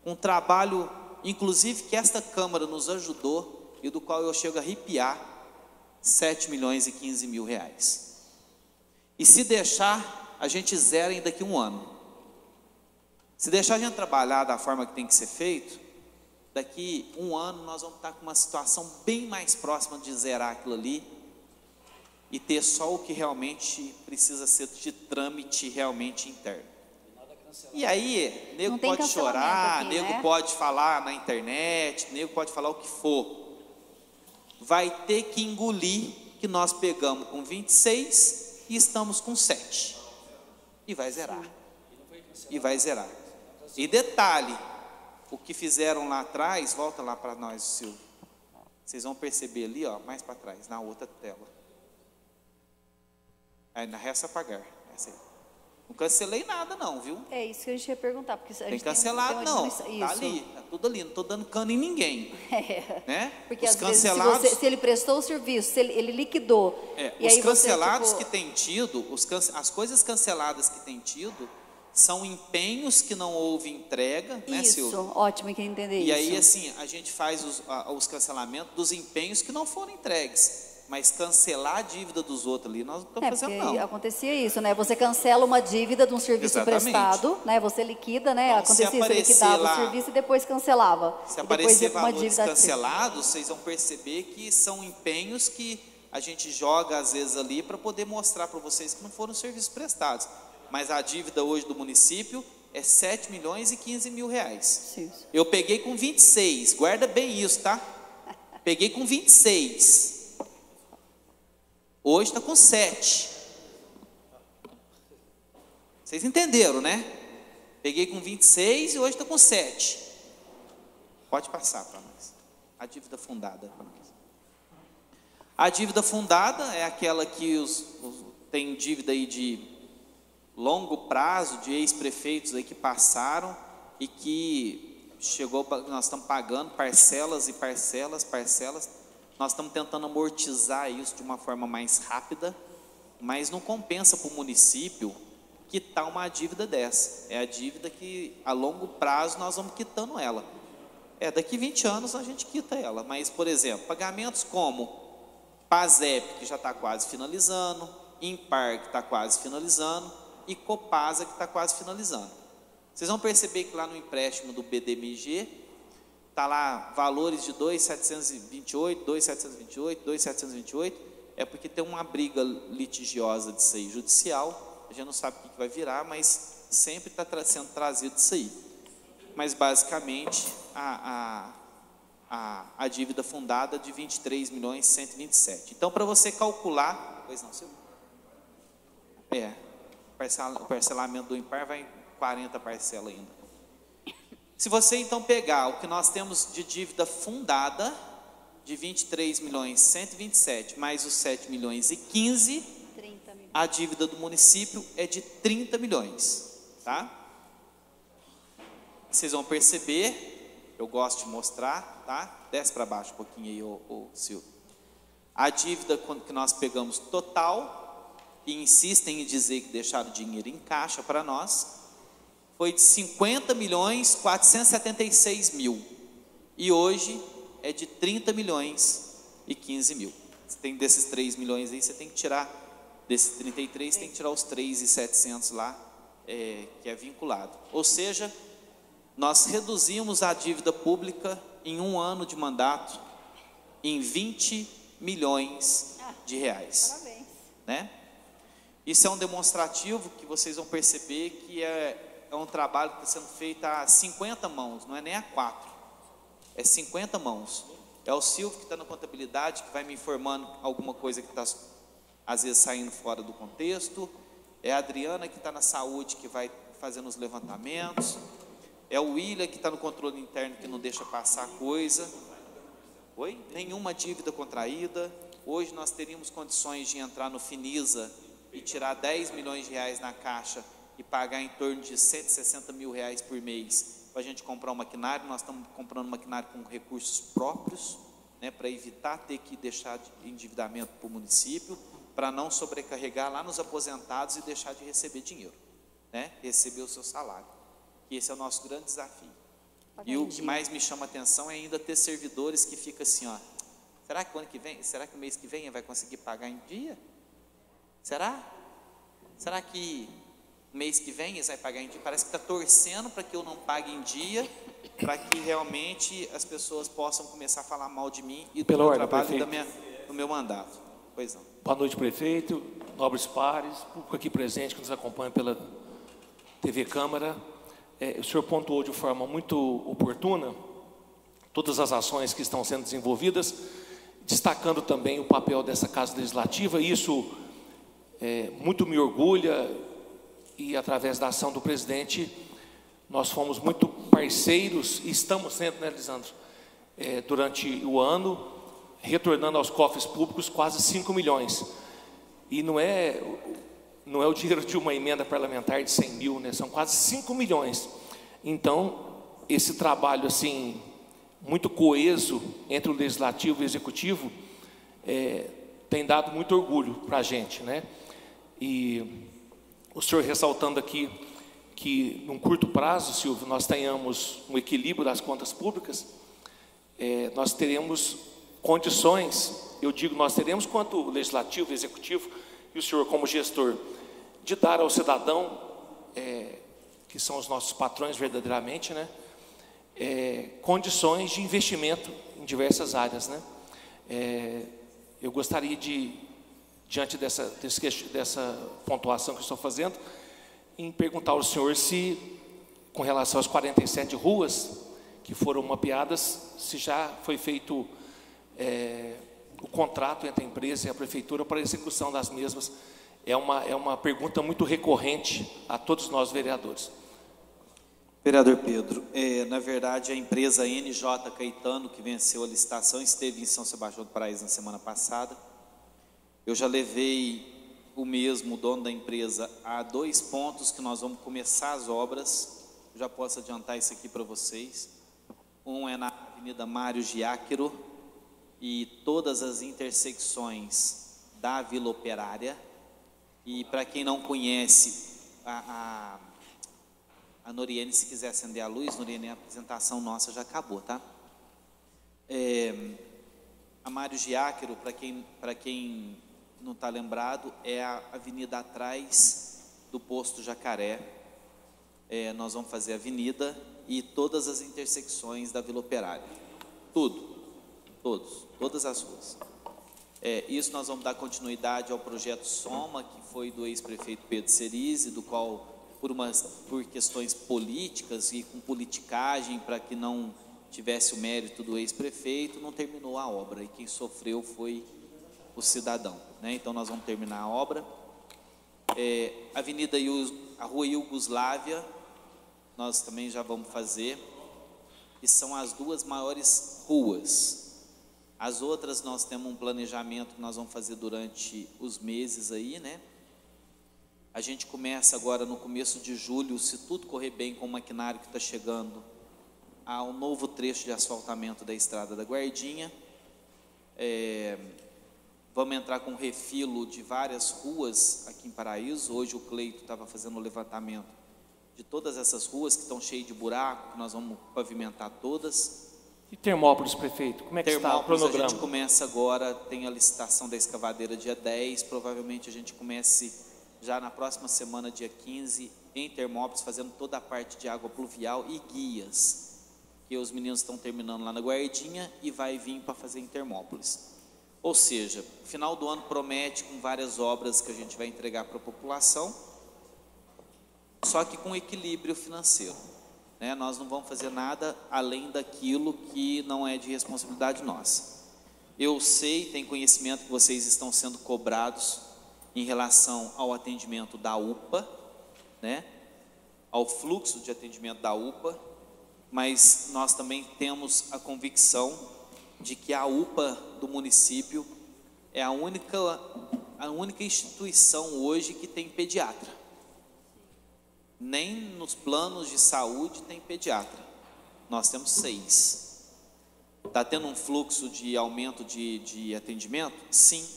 um trabalho, inclusive, que esta Câmara nos ajudou, e do qual eu chego a arrepiar, R$ 7.015.000. E se deixar, a gente zera em daqui a um ano. Se deixar a gente trabalhar da forma que tem que ser feito, daqui a um ano nós vamos estar com uma situação bem mais próxima de zerar aquilo ali e ter só o que realmente precisa ser de trâmite realmente interno. E aí, nego pode chorar, aqui, nego pode falar na internet, nego pode falar o que for. Vai ter que engolir que nós pegamos com 26 e estamos com 7. E vai zerar. E vai zerar. E detalhe, o que fizeram lá atrás, volta lá para nós, Silvio. Vocês vão perceber ali, ó, mais para trás, na outra tela. Aí na resta pagar. Essa aí. Não cancelei nada não, viu? É isso que a gente ia perguntar. Porque a tem cancelado não, tá ali, tá tudo ali, não estou dando cano em ninguém. Né? Porque os às cancelados, vezes, se ele prestou o serviço, se ele liquidou. E os aí cancelados você, que tem tido, as coisas canceladas que tem tido, são empenhos que não houve entrega, né, Silvio? Isso, ótimo que entender isso. E aí, assim, a gente faz os cancelamentos dos empenhos que não foram entregues. Mas cancelar a dívida dos outros ali, nós não estamos fazendo não. Acontecia isso, né? Você cancela uma dívida de um serviço prestado, né? Você liquida, né? Então, acontecia isso, você liquidava o serviço e depois cancelava. Se aparecer valores cancelados, vocês vão perceber que são empenhos que a gente joga às vezes ali para poder mostrar para vocês que não foram serviços prestados. Mas a dívida hoje do município é R$ 7.015.000. Isso. Eu peguei com 26, guarda bem isso, tá? Peguei com 26. Hoje está com 7. Vocês entenderam, né? Peguei com 26 e hoje está com 7. Pode passar para nós. A dívida fundada para nós. A dívida fundada é aquela que tem dívida aí de longo prazo, de ex-prefeitos aí que passaram e que nós estamos pagando parcelas e parcelas. Nós estamos tentando amortizar isso de uma forma mais rápida, mas não compensa para o município quitar uma dívida dessa. É a dívida que a longo prazo nós vamos quitando ela. Daqui 20 anos a gente quita ela, mas, por exemplo, pagamentos como PASEP, que já está quase finalizando, IMPAR, que está quase finalizando, e Copasa, que está quase finalizando. Vocês vão perceber que lá no empréstimo do BDMG, está lá valores de 2.728, 2.728, 2.728, é porque tem uma briga litigiosa disso aí, judicial, a gente não sabe o que vai virar, mas sempre está sendo trazido isso aí. Mas, basicamente, a dívida fundada de 23.127. Então, para você calcular... Pois não, Silvio? O parcelamento do impar vai em 40 parcelas ainda. Se você, então, pegar o que nós temos de dívida fundada, de 23.127, mais os 7.015, a dívida do município é de 30 milhões, tá? Vocês vão perceber, eu gosto de mostrar, tá? Desce para baixo um pouquinho aí, ô Silvio. A dívida que nós pegamos total, e insistem em dizer que deixaram dinheiro em caixa para nós, foi de 50.476.000. E hoje é de 30.015.000. Você tem desses 3 milhões aí, você tem que tirar, desses 33, tem que tirar os 3.700 lá, que é vinculado. Ou seja, nós reduzimos a dívida pública em um ano de mandato em 20 milhões de reais. Parabéns. Né? Isso é um demonstrativo que vocês vão perceber que é um trabalho que está sendo feito a 50 mãos, não é nem a 4, é 50 mãos. É o Silvio que está na contabilidade, que vai me informando alguma coisa que está, às vezes, saindo fora do contexto. É a Adriana que está na saúde, que vai fazendo os levantamentos. É o William que está no controle interno, que não deixa passar coisa. Oi? Nenhuma dívida contraída. Hoje nós teríamos condições de entrar no Finisa e tirar 10 milhões de reais na caixa e pagar em torno de 160 mil reais por mês para a gente comprar um maquinário. Nós estamos comprando maquinário com recursos próprios, né, para evitar ter que deixar de endividamento para o município, para não sobrecarregar lá nos aposentados e deixar de receber dinheiro, né, receber o seu salário. E esse é o nosso grande desafio. E o que mais me chama a atenção é ainda ter servidores que ficam assim, ó, será que o ano que vem, será que o mês que vem vai conseguir pagar em dia? Será? Será que mês que vem eles vão pagar em dia? Parece que está torcendo para que eu não pague em dia, para que realmente as pessoas possam começar a falar mal de mim e do meu trabalho e do meu mandato. Pois não. Boa noite, prefeito, nobres pares, público aqui presente que nos acompanha pela TV Câmara. O senhor pontuou de forma muito oportuna todas as ações que estão sendo desenvolvidas, destacando também o papel dessa Casa Legislativa. Isso muito me orgulha, e através da ação do presidente nós fomos muito parceiros e estamos sendo, né, Lisandro, durante o ano, retornando aos cofres públicos quase 5 milhões. E não é o dinheiro de uma emenda parlamentar de 100 mil, né? São quase 5 milhões. Então, esse trabalho assim, muito coeso entre o Legislativo e o Executivo, tem dado muito orgulho para a gente, né? E o senhor ressaltando aqui que, num curto prazo, Silvio, nós tenhamos um equilíbrio das contas públicas, nós teremos condições, eu digo nós teremos, quanto Legislativo e Executivo, e o senhor como gestor, de dar ao cidadão, que são os nossos patrões verdadeiramente, né, condições de investimento em diversas áreas, né. Eu gostaria de, diante dessa pontuação que eu estou fazendo, em perguntar ao senhor se, com relação às 47 ruas que foram mapeadas, se já foi feito o contrato entre a empresa e a prefeitura para a execução das mesmas. É uma pergunta muito recorrente a todos nós vereadores. Vereador Pedro, na verdade a empresa NJ Caetano, que venceu a licitação, esteve em São Sebastião do Paraíso na semana passada. Eu já levei o dono da empresa, a 2 pontos que nós vamos começar as obras. Eu já posso adiantar isso aqui para vocês. Um é na Avenida Mário Giáquero e todas as intersecções da Vila Operária. E para quem não conhece, a Noriene, se quiser acender a luz, Noriene, a apresentação nossa já acabou, tá? A Mário Giáquero, para quem não está lembrado, é a avenida atrás do posto Jacaré. Nós vamos fazer a avenida e todas as intersecções da Vila Operária. Todas as ruas. Isso nós vamos dar continuidade ao projeto Soma, que foi do ex-prefeito Pedro Cerise, do qual por questões políticas e com politicagem, para que não tivesse o mérito do ex-prefeito, não terminou a obra, e quem sofreu foi o cidadão, né? Então nós vamos terminar a obra. A Rua Iugoslávia, nós também já vamos fazer, que são as duas maiores ruas. As outras nós temos um planejamento que nós vamos fazer durante os meses aí, né? A gente começa agora no começo de julho, se tudo correr bem com o maquinário que está chegando, ao novo trecho de asfaltamento da Estrada da Guardinha. Vamos entrar com refilo de várias ruas aqui em Paraíso. Hoje o Cleito estava fazendo o levantamento de todas essas ruas que estão cheias de buraco, que nós vamos pavimentar todas. E Termópolis, prefeito, como é que está o cronograma? A gente começa agora, tem a licitação da escavadeira dia 10, provavelmente a gente comece já na próxima semana, dia 15, em Termópolis, fazendo toda a parte de água pluvial e guias, que os meninos estão terminando lá na Guardinha e vai vir para fazer em Termópolis. Ou seja, final do ano promete com várias obras que a gente vai entregar para a população, só que com equilíbrio financeiro, né? Nós não vamos fazer nada além daquilo que não é de responsabilidade nossa. Eu sei, tenho conhecimento que vocês estão sendo cobrados em relação ao atendimento da UPA, né? Ao fluxo de atendimento da UPA, mas nós também temos a convicção de que a UPA do município é a única instituição hoje que tem pediatra. Nem nos planos de saúde tem pediatra. Nós temos 6. Está tendo um fluxo de aumento de atendimento? Sim.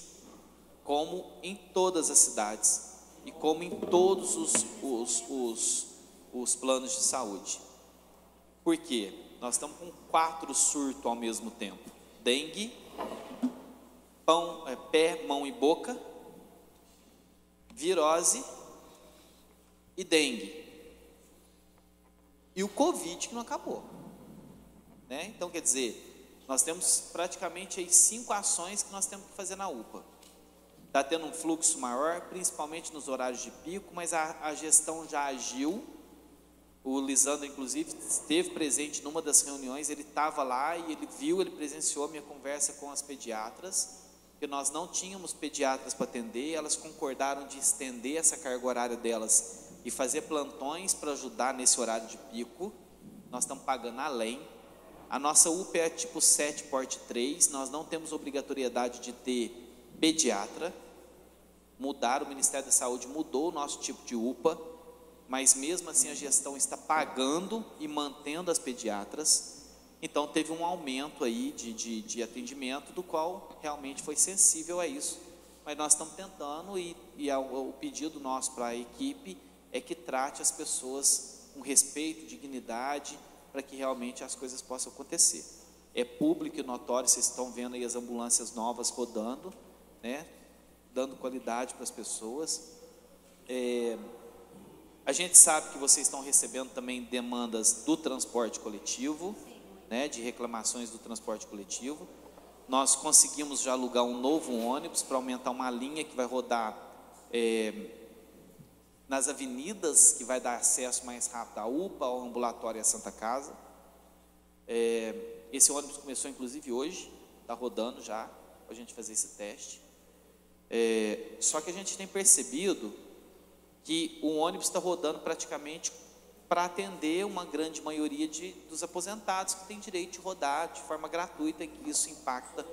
Como em todas as cidades e como em todos os planos de saúde. Por quê? Nós estamos com 4 surtos ao mesmo tempo: dengue, pé, mão e boca, virose e dengue. E o Covid que não acabou, né? Então, quer dizer, nós temos praticamente aí 5 ações que nós temos que fazer na UPA. Está tendo um fluxo maior, principalmente nos horários de pico, mas a gestão já agiu. O Lisandro, inclusive, esteve presente numa das reuniões, ele estava lá e ele presenciou a minha conversa com as pediatras, que nós não tínhamos pediatras para atender, elas concordaram de estender essa carga horária delas e fazer plantões para ajudar nesse horário de pico. Nós estamos pagando além. A nossa UPA é tipo 7, porte 3, nós não temos obrigatoriedade de ter pediatra. O Ministério da Saúde mudou o nosso tipo de UPA, mas mesmo assim a gestão está pagando e mantendo as pediatras. Então teve um aumento aí de atendimento, do qual realmente foi sensível a isso. Mas nós estamos tentando e o pedido nosso para a equipe é que trate as pessoas com respeito, dignidade, para que realmente as coisas possam acontecer. É público e notório, vocês estão vendo aí as ambulâncias novas rodando, né, dando qualidade para as pessoas. A gente sabe que vocês estão recebendo também demandas do transporte coletivo, né, de reclamações do transporte coletivo. Nós conseguimos já alugar um novo ônibus para aumentar uma linha que vai rodar nas avenidas, que vai dar acesso mais rápido à UPA, ao ambulatório e à Santa Casa. Esse ônibus começou inclusive hoje, está rodando já, para a gente fazer esse teste. Só que a gente tem percebido que o ônibus está rodando praticamente para atender uma grande maioria dos aposentados que têm direito de rodar de forma gratuita, e que isso impacta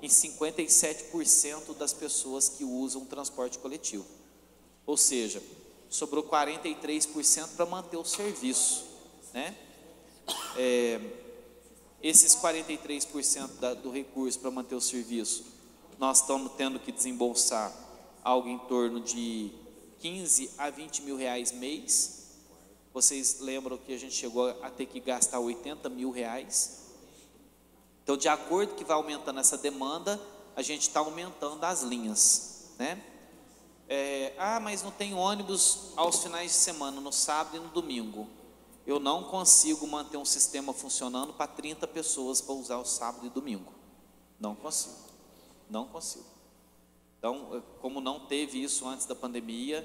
em 57% das pessoas que usam o transporte coletivo. Ou seja, sobrou 43% para manter o serviço, né? Esses 43% do recurso para manter o serviço, nós estamos tendo que desembolsar algo em torno de 15 a 20 mil reais mês. Vocês lembram que a gente chegou a ter que gastar 80 mil reais. Então, de acordo que vai aumentando essa demanda, a gente está aumentando as linhas, né? Mas não tem ônibus aos finais de semana, no sábado e no domingo. Eu não consigo manter um sistema funcionando para 30 pessoas para usar o sábado e domingo. Não consigo. Não consigo. Então, como não teve isso antes da pandemia,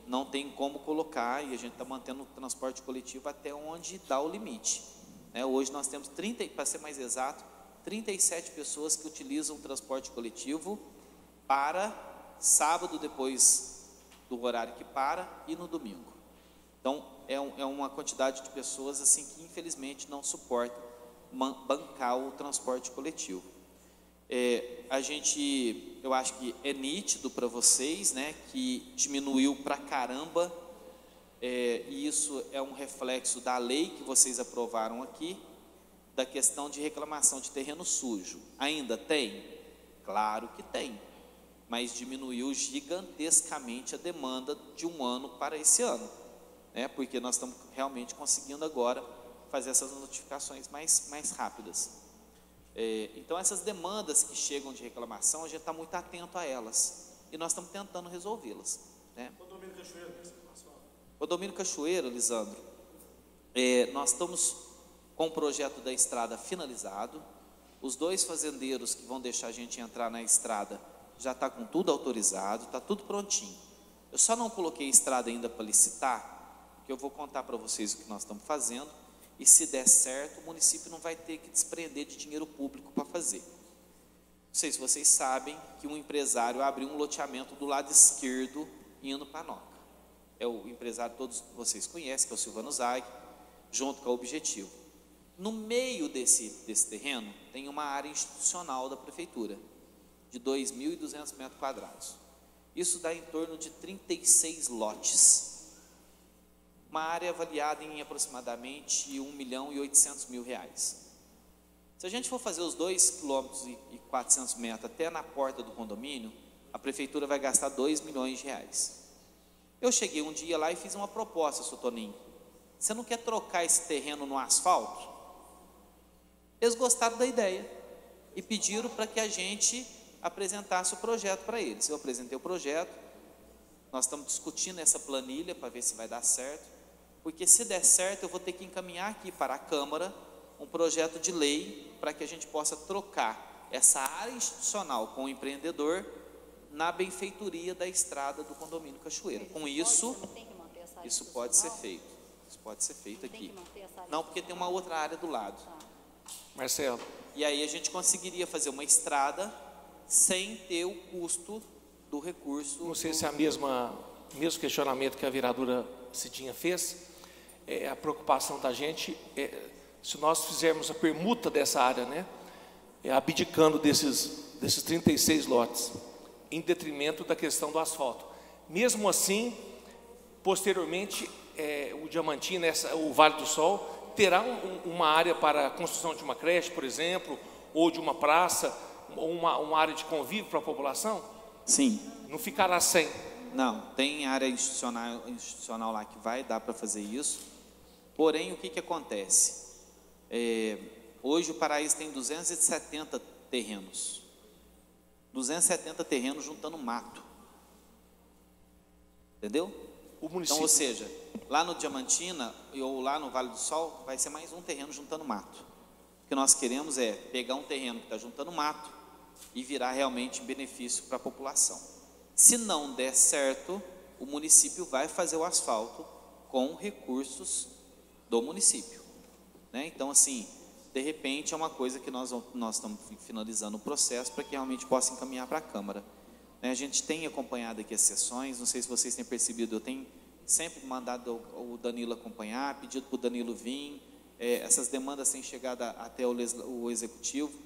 não tem como colocar, e a gente está mantendo o transporte coletivo até onde dá o limite. Hoje nós temos 30, para ser mais exato, 37 pessoas que utilizam o transporte coletivo para sábado, depois do horário que para, e no domingo. Então, é uma quantidade de pessoas assim que infelizmente não suporta bancar o transporte coletivo. Eu acho que é nítido para vocês, né, que diminuiu pra caramba, e isso é um reflexo da lei que vocês aprovaram aqui, da questão de reclamação de terreno sujo. Ainda tem? Claro que tem, mas diminuiu gigantescamente a demanda de um ano para esse ano, né, porque nós estamos realmente conseguindo agora fazer essas notificações mais rápidas. Então, essas demandas que chegam de reclamação, a gente está muito atento a elas, e nós estamos tentando resolvê-las, né? Condomínio Cachoeira, Condomínio Cachoeira, Lisandro, nós estamos com o projeto da estrada finalizado. Os 2 fazendeiros que vão deixar a gente entrar na estrada já está com tudo autorizado, está tudo prontinho. Eu só não coloquei a estrada ainda para licitar, porque eu vou contar para vocês o que nós estamos fazendo, e se der certo, o município não vai ter que desprender de dinheiro público para fazer. Não sei se vocês sabem que um empresário abriu um loteamento do lado esquerdo, indo para a Noca. É o empresário que todos vocês conhecem, que é o Silvano Zag, junto com a Objetivo. No meio desse terreno, tem uma área institucional da prefeitura, de 2.200 metros quadrados. Isso dá em torno de 36 lotes. Uma área avaliada em aproximadamente R$1.800.000. Se a gente for fazer os 2,4 km até na porta do condomínio, a prefeitura vai gastar R$2 milhões. Eu cheguei um dia lá e fiz uma proposta, seu Toninho. Você não quer trocar esse terreno no asfalto? Eles gostaram da ideia e pediram para que a gente apresentasse o projeto para eles. Eu apresentei o projeto, nós estamos discutindo essa planilha para ver se vai dar certo, porque se der certo eu vou ter que encaminhar aqui para a Câmara um projeto de lei para que a gente possa trocar essa área institucional com o empreendedor na benfeitoria da estrada do condomínio Cachoeira. Com isso, isso pode ser feito. Isso pode ser feito aqui. Não, porque tem uma outra área do lado. Marcelo. E aí a gente conseguiria fazer uma estrada sem ter o custo do recurso. Não sei se é o mesmo questionamento que a vereadora Cidinha fez. A preocupação da gente se nós fizermos a permuta dessa área, né, abdicando desses 36 lotes, em detrimento da questão do asfalto. Mesmo assim, posteriormente, o Diamantina, o Vale do Sol, terá uma área para a construção de uma creche, por exemplo, ou de uma praça, ou uma área de convívio para a população? Sim. Não ficará sem? Não, tem área institucional lá que vai dar para fazer isso. Porém, o que acontece? Hoje o Paraíso tem 270 terrenos. 270 terrenos juntando mato. Entendeu? O município. Então, ou seja, lá no Diamantina ou lá no Vale do Sol, vai ser mais um terreno juntando mato. O que nós queremos é pegar um terreno que está juntando mato e virar realmente benefício para a população. Se não der certo, o município vai fazer o asfalto com recursos do município, né? Então, assim, de repente é uma coisa que nós estamos finalizando o processo para que realmente possa encaminhar para a Câmara. A gente tem acompanhado aqui as sessões, não sei se vocês têm percebido, eu tenho sempre mandado o Danilo acompanhar, pedido para o Danilo vir, essas demandas têm chegado até o Executivo.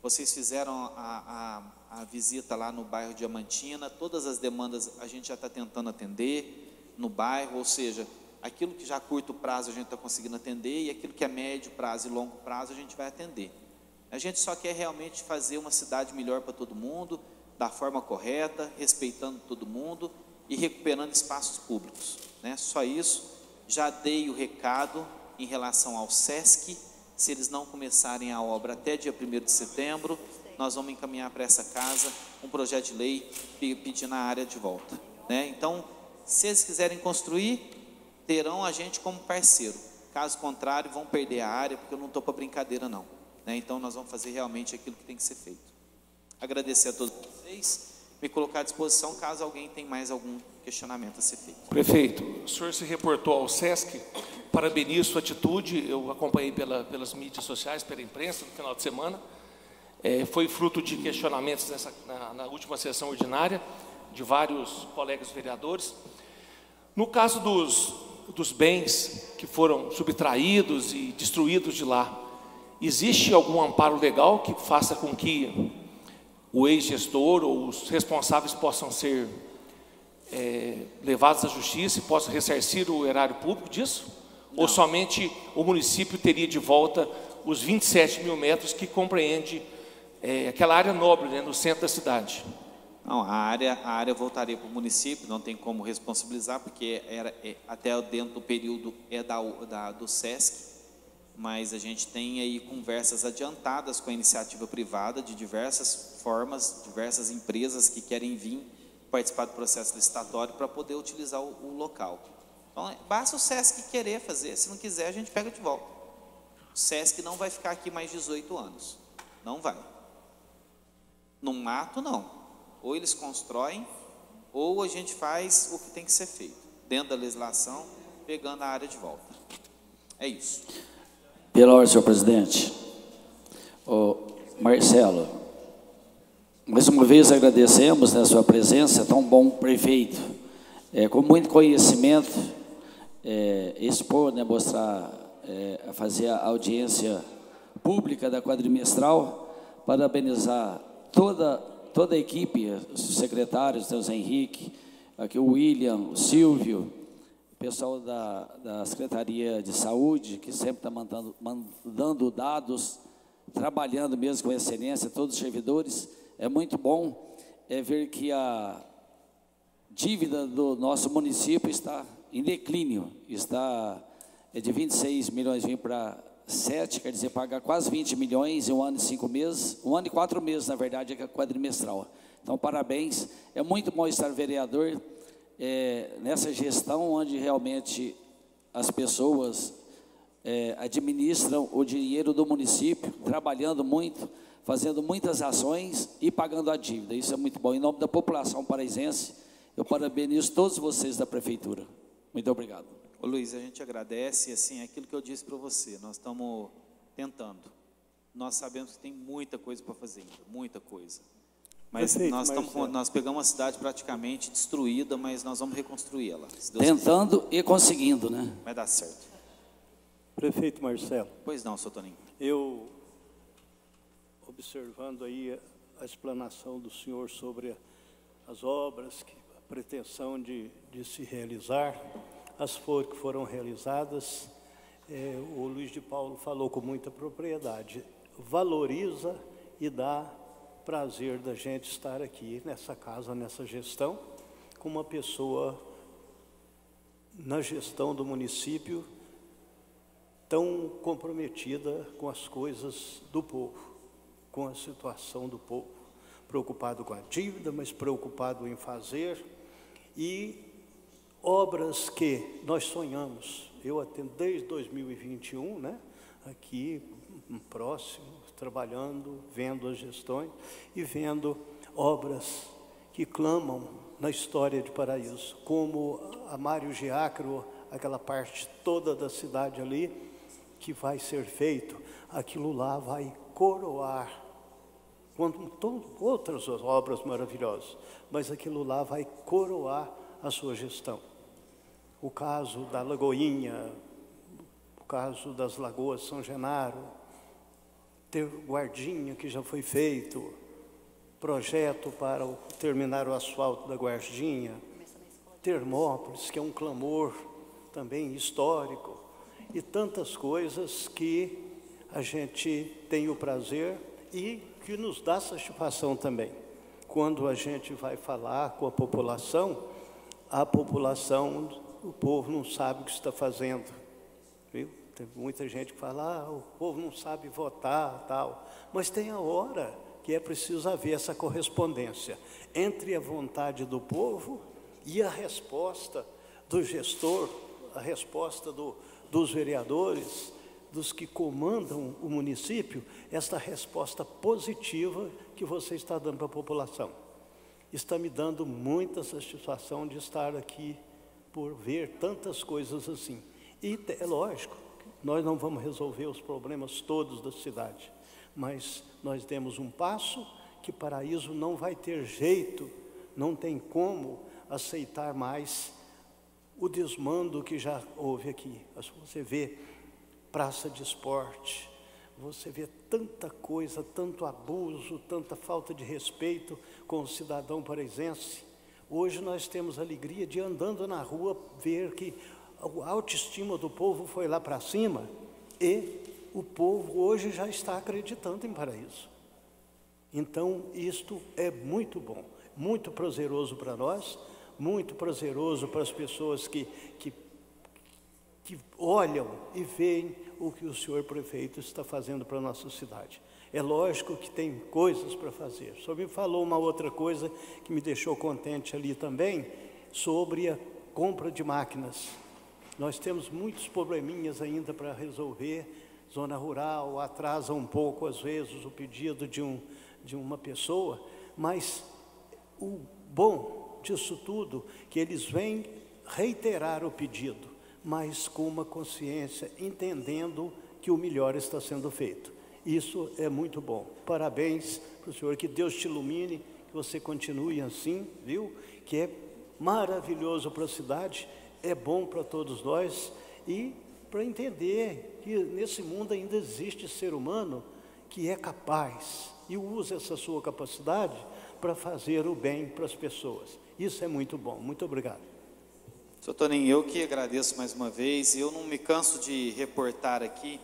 Vocês fizeram a visita lá no bairro Diamantina, todas as demandas a gente já está tentando atender no bairro, ou seja, aquilo que já a curto prazo a gente está conseguindo atender e aquilo que é médio prazo e longo prazo a gente vai atender. A gente só quer realmente fazer uma cidade melhor para todo mundo, da forma correta, respeitando todo mundo e recuperando espaços públicos, né? Só isso. Já dei o recado em relação ao SESC. Se eles não começarem a obra até dia 1º de setembro, nós vamos encaminhar para essa casa um projeto de lei pedindo a área de volta, né? Então, se eles quiserem construir, terão a gente como parceiro. Caso contrário, vão perder a área, porque eu não estou para brincadeira não, né? Então, nós vamos fazer realmente aquilo que tem que ser feito. Agradecer a todos vocês, me colocar à disposição caso alguém tenha mais algum questionamento a ser feito. Prefeito, o senhor se reportou ao SESC, parabenizo sua atitude, eu acompanhei pelas mídias sociais, pela imprensa no final de semana, foi fruto de questionamentos na última sessão ordinária, de vários colegas vereadores. No caso dos bens que foram subtraídos e destruídos de lá, existe algum amparo legal que faça com que o ex-gestor ou os responsáveis possam ser levados à justiça e possam ressarcir o erário público disso? Não. Ou somente o município teria de volta os 27 mil metros que compreende aquela área nobre, né, no centro da cidade? Não, a área voltaria para o município, não tem como responsabilizar, porque até dentro do período do SESC, mas a gente tem aí conversas adiantadas com a iniciativa privada de diversas formas, diversas empresas que querem vir participar do processo licitatório para poder utilizar o local. Então, basta o SESC querer fazer, se não quiser a gente pega de volta. O SESC não vai ficar aqui mais 18 anos, não vai. No mato, não. Ou eles constroem, ou a gente faz o que tem que ser feito, dentro da legislação, pegando a área de volta. É isso. Pela ordem, senhor presidente. Marcelo, mais uma vez agradecemos a sua presença, tão bom prefeito, com muito conhecimento, expor, né, mostrar, fazer a audiência pública da quadrimestral, parabenizar toda a equipe, os secretários, o Henrique, aqui o William, o Silvio, o pessoal da Secretaria de Saúde, que sempre está mandando dados, trabalhando mesmo com excelência, todos os servidores. É muito bom ver que a dívida do nosso município está em declínio, está de 26 milhões vindo para 7, quer dizer, paga quase 20 milhões em 1 ano e 5 meses, 1 ano e 4 meses, na verdade, é quadrimestral. Então, parabéns, é muito bom estar vereador nessa gestão onde realmente as pessoas administram o dinheiro do município, trabalhando muito, fazendo muitas ações e pagando a dívida. Isso é muito bom. Em nome da população paraisense, eu parabenizo todos vocês da prefeitura. Muito obrigado. Ô Luiz, a gente agradece, assim, aquilo que eu disse para você, nós estamos tentando. Nós sabemos que tem muita coisa para fazer ainda, muita coisa. Mas nós pegamos uma cidade praticamente destruída, mas nós vamos reconstruir ela. Tentando e conseguindo, né? Vai dar certo. Prefeito Marcelo. Pois não, seu Toninho. Eu, observando aí a explanação do senhor sobre as obras, a pretensão de se realizar, as que foram realizadas, o Luiz de Paulo falou com muita propriedade, valoriza e dá prazer da gente estar aqui nessa casa, nessa gestão, com uma pessoa na gestão do município tão comprometida com as coisas do povo, com a situação do povo, preocupado com a dívida, mas preocupado em fazer, e obras que nós sonhamos. Eu atendo desde 2021, né, aqui próximo, trabalhando, vendo as gestões e vendo obras que clamam na história de Paraíso, como a Mário Giacro, aquela parte toda da cidade ali, que vai ser feito, aquilo lá vai coroar, quanto outras obras maravilhosas, mas aquilo lá vai coroar a sua gestão. O caso da Lagoinha, o caso das Lagoas São Genaro, ter Guardinha, que já foi feito, projeto para terminar o asfalto da Guardinha, Termópolis, que é um clamor também histórico, e tantas coisas que a gente tem o prazer e que nos dá satisfação também. Quando a gente vai falar com a população, o povo não sabe o que está fazendo, viu? Tem muita gente que fala, o povo não sabe votar, tal. Mas tem a hora que é preciso haver essa correspondência entre a vontade do povo e a resposta do gestor, a resposta dos vereadores, dos que comandam o município, esta resposta positiva que você está dando para a população. está me dando muita satisfação de estar aqui por ver tantas coisas assim. E é lógico, nós não vamos resolver os problemas todos da cidade, mas nós demos um passo que Paraíso não vai ter jeito, não tem como aceitar mais o desmando que já houve aqui. Você vê praça de esporte, você vê tanta coisa, tanto abuso, tanta falta de respeito com o cidadão paraisense. Hoje nós temos a alegria de, andando na rua, ver que a autoestima do povo foi lá para cima e o povo hoje já está acreditando em Paraíso. Então, isto é muito bom, muito prazeroso para nós, muito prazeroso para as pessoas que olham e veem o que o senhor prefeito está fazendo para a nossa cidade. É lógico que tem coisas para fazer. O senhor me falou uma outra coisa que me deixou contente ali também, sobre a compra de máquinas. Nós temos muitos probleminhas ainda para resolver. Zona rural atrasa um pouco, às vezes, o pedido de uma pessoa, mas o bom disso tudo, que eles vêm reiterar o pedido, mas com uma consciência, entendendo que o melhor está sendo feito. Isso é muito bom. Parabéns para o senhor, que Deus te ilumine, que você continue assim, viu? Que é maravilhoso para a cidade, é bom para todos nós, e para entender que nesse mundo ainda existe ser humano que é capaz e usa essa sua capacidade para fazer o bem para as pessoas. Isso é muito bom. Muito obrigado. Sr. Toninho, eu que agradeço mais uma vez. Eu não me canso de reportar aqui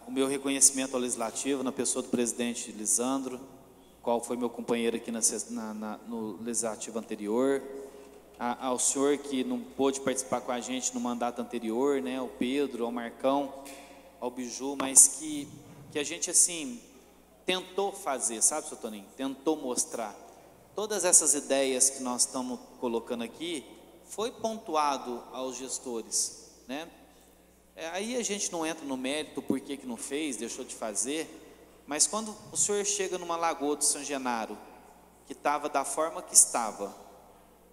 o meu reconhecimento ao Legislativo, na pessoa do presidente Lisandro, qual foi meu companheiro aqui no Legislativo anterior, ao senhor que não pôde participar com a gente no mandato anterior, né, ao Pedro, ao Marcão, ao Biju, mas que a gente, assim, tentou fazer, sabe, Sr. Toninho? Tentou mostrar. Todas essas ideias que nós estamos colocando aqui, foi pontuado aos gestores, né? Aí a gente não entra no mérito, por que não fez, deixou de fazer, mas quando o senhor chega numa lagoa do São Genaro, que estava da forma que estava,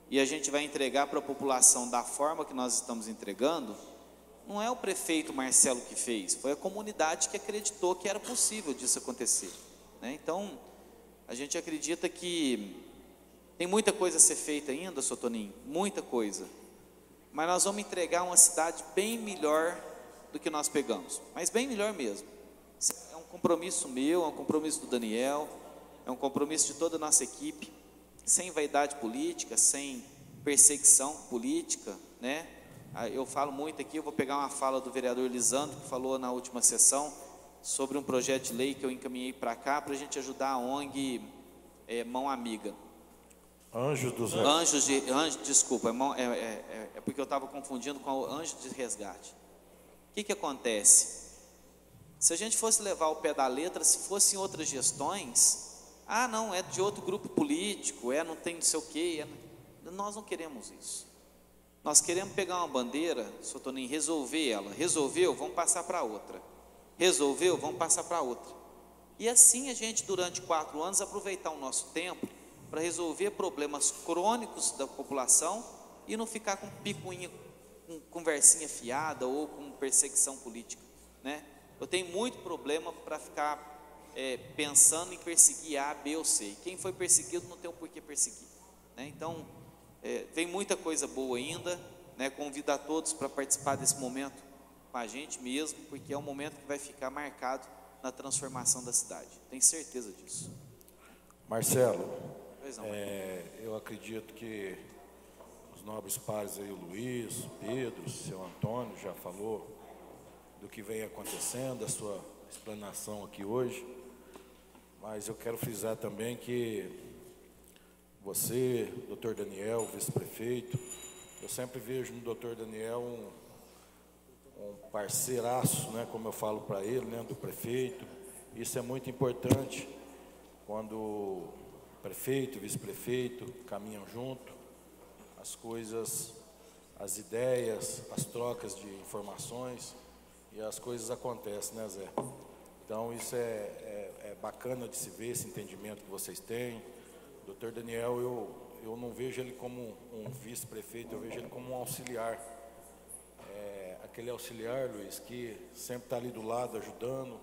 e a gente vai entregar para a população da forma que nós estamos entregando, não é o prefeito Marcelo que fez, foi a comunidade que acreditou que era possível disso acontecer, né? Então, a gente acredita que tem muita coisa a ser feita ainda, Sr. Toninho, muita coisa, mas nós vamos entregar uma cidade bem melhor do que nós pegamos, mas bem melhor mesmo. É um compromisso meu, é um compromisso do Daniel, é um compromisso de toda a nossa equipe, sem vaidade política, sem perseguição política, né? Eu falo muito aqui, eu vou pegar uma fala do vereador Lisandro, que falou na última sessão sobre um projeto de lei que eu encaminhei para cá, para a gente ajudar a ONG Mão Amiga. Desculpa, é porque eu estava confundindo com o Anjo de Resgate. O que acontece? Se a gente fosse levar ao pé da letra, se fossem outras gestões, não, é de outro grupo político, não tem não sei o quê, nós não queremos isso. Nós queremos pegar uma bandeira, Sr. Toninho, resolver ela. Resolveu, vamos passar para outra. Resolveu, vamos passar para outra. E assim a gente, durante 4 anos, aproveitar o nosso tempo para resolver problemas crônicos da população e não ficar com picuinha, com conversinha fiada ou com perseguição política, né? Eu tenho muito problema para ficar pensando em perseguir A, B ou C. E quem foi perseguido não tem o porquê perseguir, né? Então, vem muita coisa boa ainda, né? Convido a todos para participar desse momento com a gente mesmo, porque é um momento que vai ficar marcado na transformação da cidade. Tenho certeza disso. Marcelo, eu acredito que os nobres pares aí, o Luiz, o Pedro, o seu Antônio já falou do que vem acontecendo, a sua explanação aqui hoje, mas eu quero frisar também que você, doutor Daniel, vice-prefeito, eu sempre vejo no doutor Daniel um parceiraço, né, como eu falo para ele, né, do prefeito. Isso é muito importante quando prefeito e vice-prefeito caminham junto, as coisas, as ideias, as trocas de informações e as coisas acontecem, né, Zé? Então isso é bacana de se ver, esse entendimento que vocês têm, Dr. Daniel, eu não vejo ele como um vice-prefeito, eu vejo ele como um auxiliar. Aquele auxiliar, Luiz, que sempre está ali do lado, ajudando,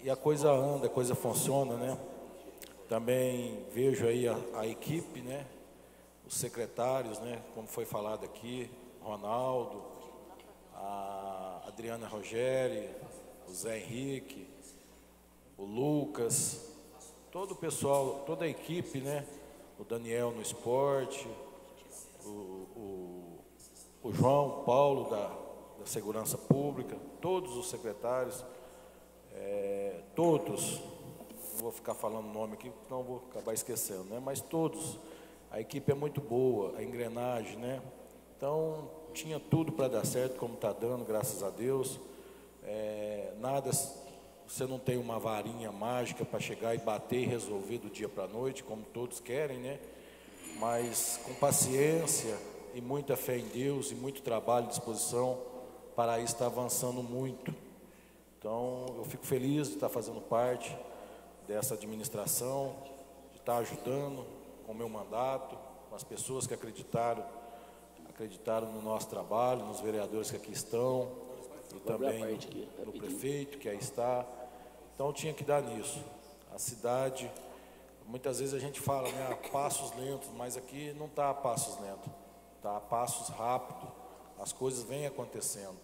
e a coisa anda, a coisa funciona, né? Também vejo aí a equipe, né? Os secretários, né? Como foi falado aqui, Ronaldo, a Adriana Rogério, o Zé Henrique, o Lucas, todo o pessoal, toda a equipe, né? O Daniel no esporte, o João Paulo da Segurança Pública, todos os secretários, todos, não vou ficar falando o nome aqui, não vou acabar esquecendo, né? Mas todos, a equipe é muito boa, a engrenagem, né? Então, tinha tudo para dar certo, como está dando, graças a Deus. Nada, você não tem uma varinha mágica para chegar e bater e resolver do dia para a noite, como todos querem, né? Mas com paciência e muita fé em Deus e muito trabalho e disposição, Paraíso está avançando muito. Então, eu fico feliz de estar fazendo parte dessa administração, de estar ajudando com o meu mandato, com as pessoas que acreditaram no nosso trabalho, nos vereadores que aqui estão, e também no prefeito que aí está. Então, tinha que dar nisso. A cidade, muitas vezes a gente fala, né, a passos lentos, mas aqui não está a passos lentos, está a passos rápidos, as coisas vêm acontecendo.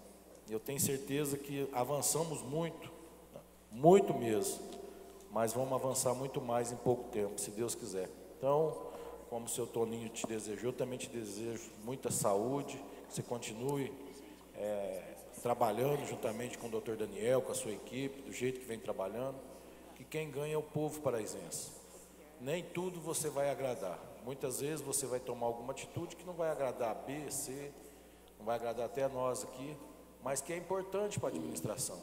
Eu tenho certeza que avançamos muito, muito mesmo, mas vamos avançar muito mais em pouco tempo, se Deus quiser. Então, como o seu Toninho te desejou, eu também te desejo muita saúde, que você continue trabalhando juntamente com o Dr. Daniel, com a sua equipe, do jeito que vem trabalhando, que quem ganha é o povo paraisense. Nem tudo você vai agradar. Muitas vezes você vai tomar alguma atitude que não vai agradar a B, C, não vai agradar até nós aqui, mas que é importante para a administração.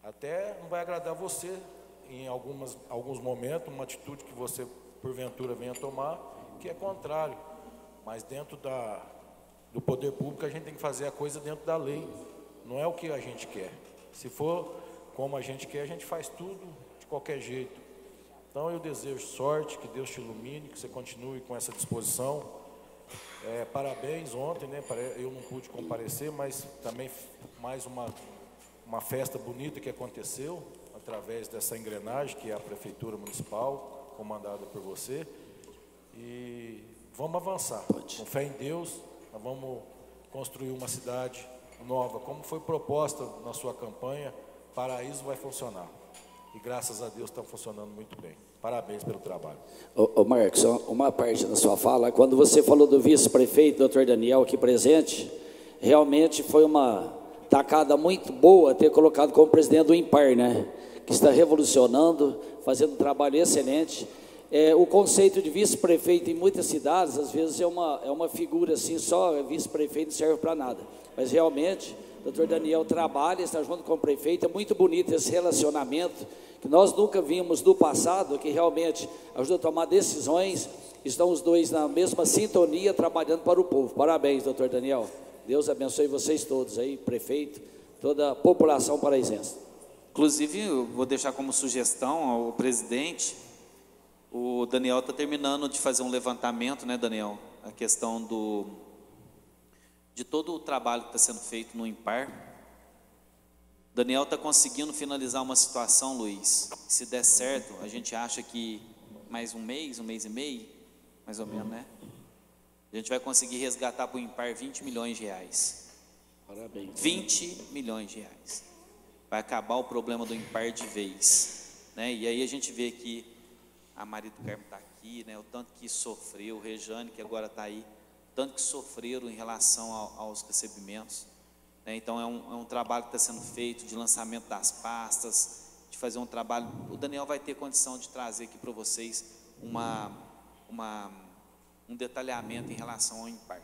Até não vai agradar você em alguns momentos, uma atitude que você, porventura, venha tomar, que é contrário. Mas dentro do poder público, a gente tem que fazer a coisa dentro da lei. Não é o que a gente quer. Se for como a gente quer, a gente faz tudo de qualquer jeito. Então, eu desejo sorte, que Deus te ilumine, que você continue com essa disposição. Parabéns ontem, né? Eu não pude comparecer, mas também mais uma festa bonita que aconteceu através dessa engrenagem que é a Prefeitura Municipal, comandada por você. E vamos avançar. Com fé em Deus, nós vamos construir uma cidade nova, como foi proposta na sua campanha. Paraíso vai funcionar. E graças a Deus está funcionando muito bem. Parabéns pelo trabalho. Ô Marcos, uma parte da sua fala, quando você falou do vice-prefeito, doutor Daniel, aqui presente, realmente foi uma tacada muito boa ter colocado como presidente do IMPAR, né? Que está revolucionando, fazendo um trabalho excelente. O conceito de vice-prefeito em muitas cidades, às vezes é uma figura assim, só vice-prefeito não serve para nada. Mas realmente, o doutor Daniel trabalha, está junto com o prefeito, é muito bonito esse relacionamento, que nós nunca vimos no passado, que realmente ajuda a tomar decisões, estão os dois na mesma sintonia, trabalhando para o povo. Parabéns, doutor Daniel. Deus abençoe vocês todos aí, prefeito, toda a população paraisense. Inclusive, eu vou deixar como sugestão ao presidente, o Daniel está terminando de fazer um levantamento, né, Daniel? A questão de todo o trabalho que está sendo feito no IMPAR. Daniel está conseguindo finalizar uma situação, Luiz. Se der certo, a gente acha que mais um mês e meio, mais ou menos, né? A gente vai conseguir resgatar para o IMPAR 20 milhões de reais. Parabéns. 20 milhões de reais. Vai acabar o problema do IMPAR de vez, né? E aí a gente vê que a Maria do Carmo está aqui, né? O tanto que sofreu, o Rejane, que agora está aí, o tanto que sofreram em relação aos recebimentos. Então, é um trabalho que está sendo feito de lançamento das pastas, de fazer um trabalho. O Daniel vai ter condição de trazer aqui para vocês um detalhamento em relação ao IMPAR.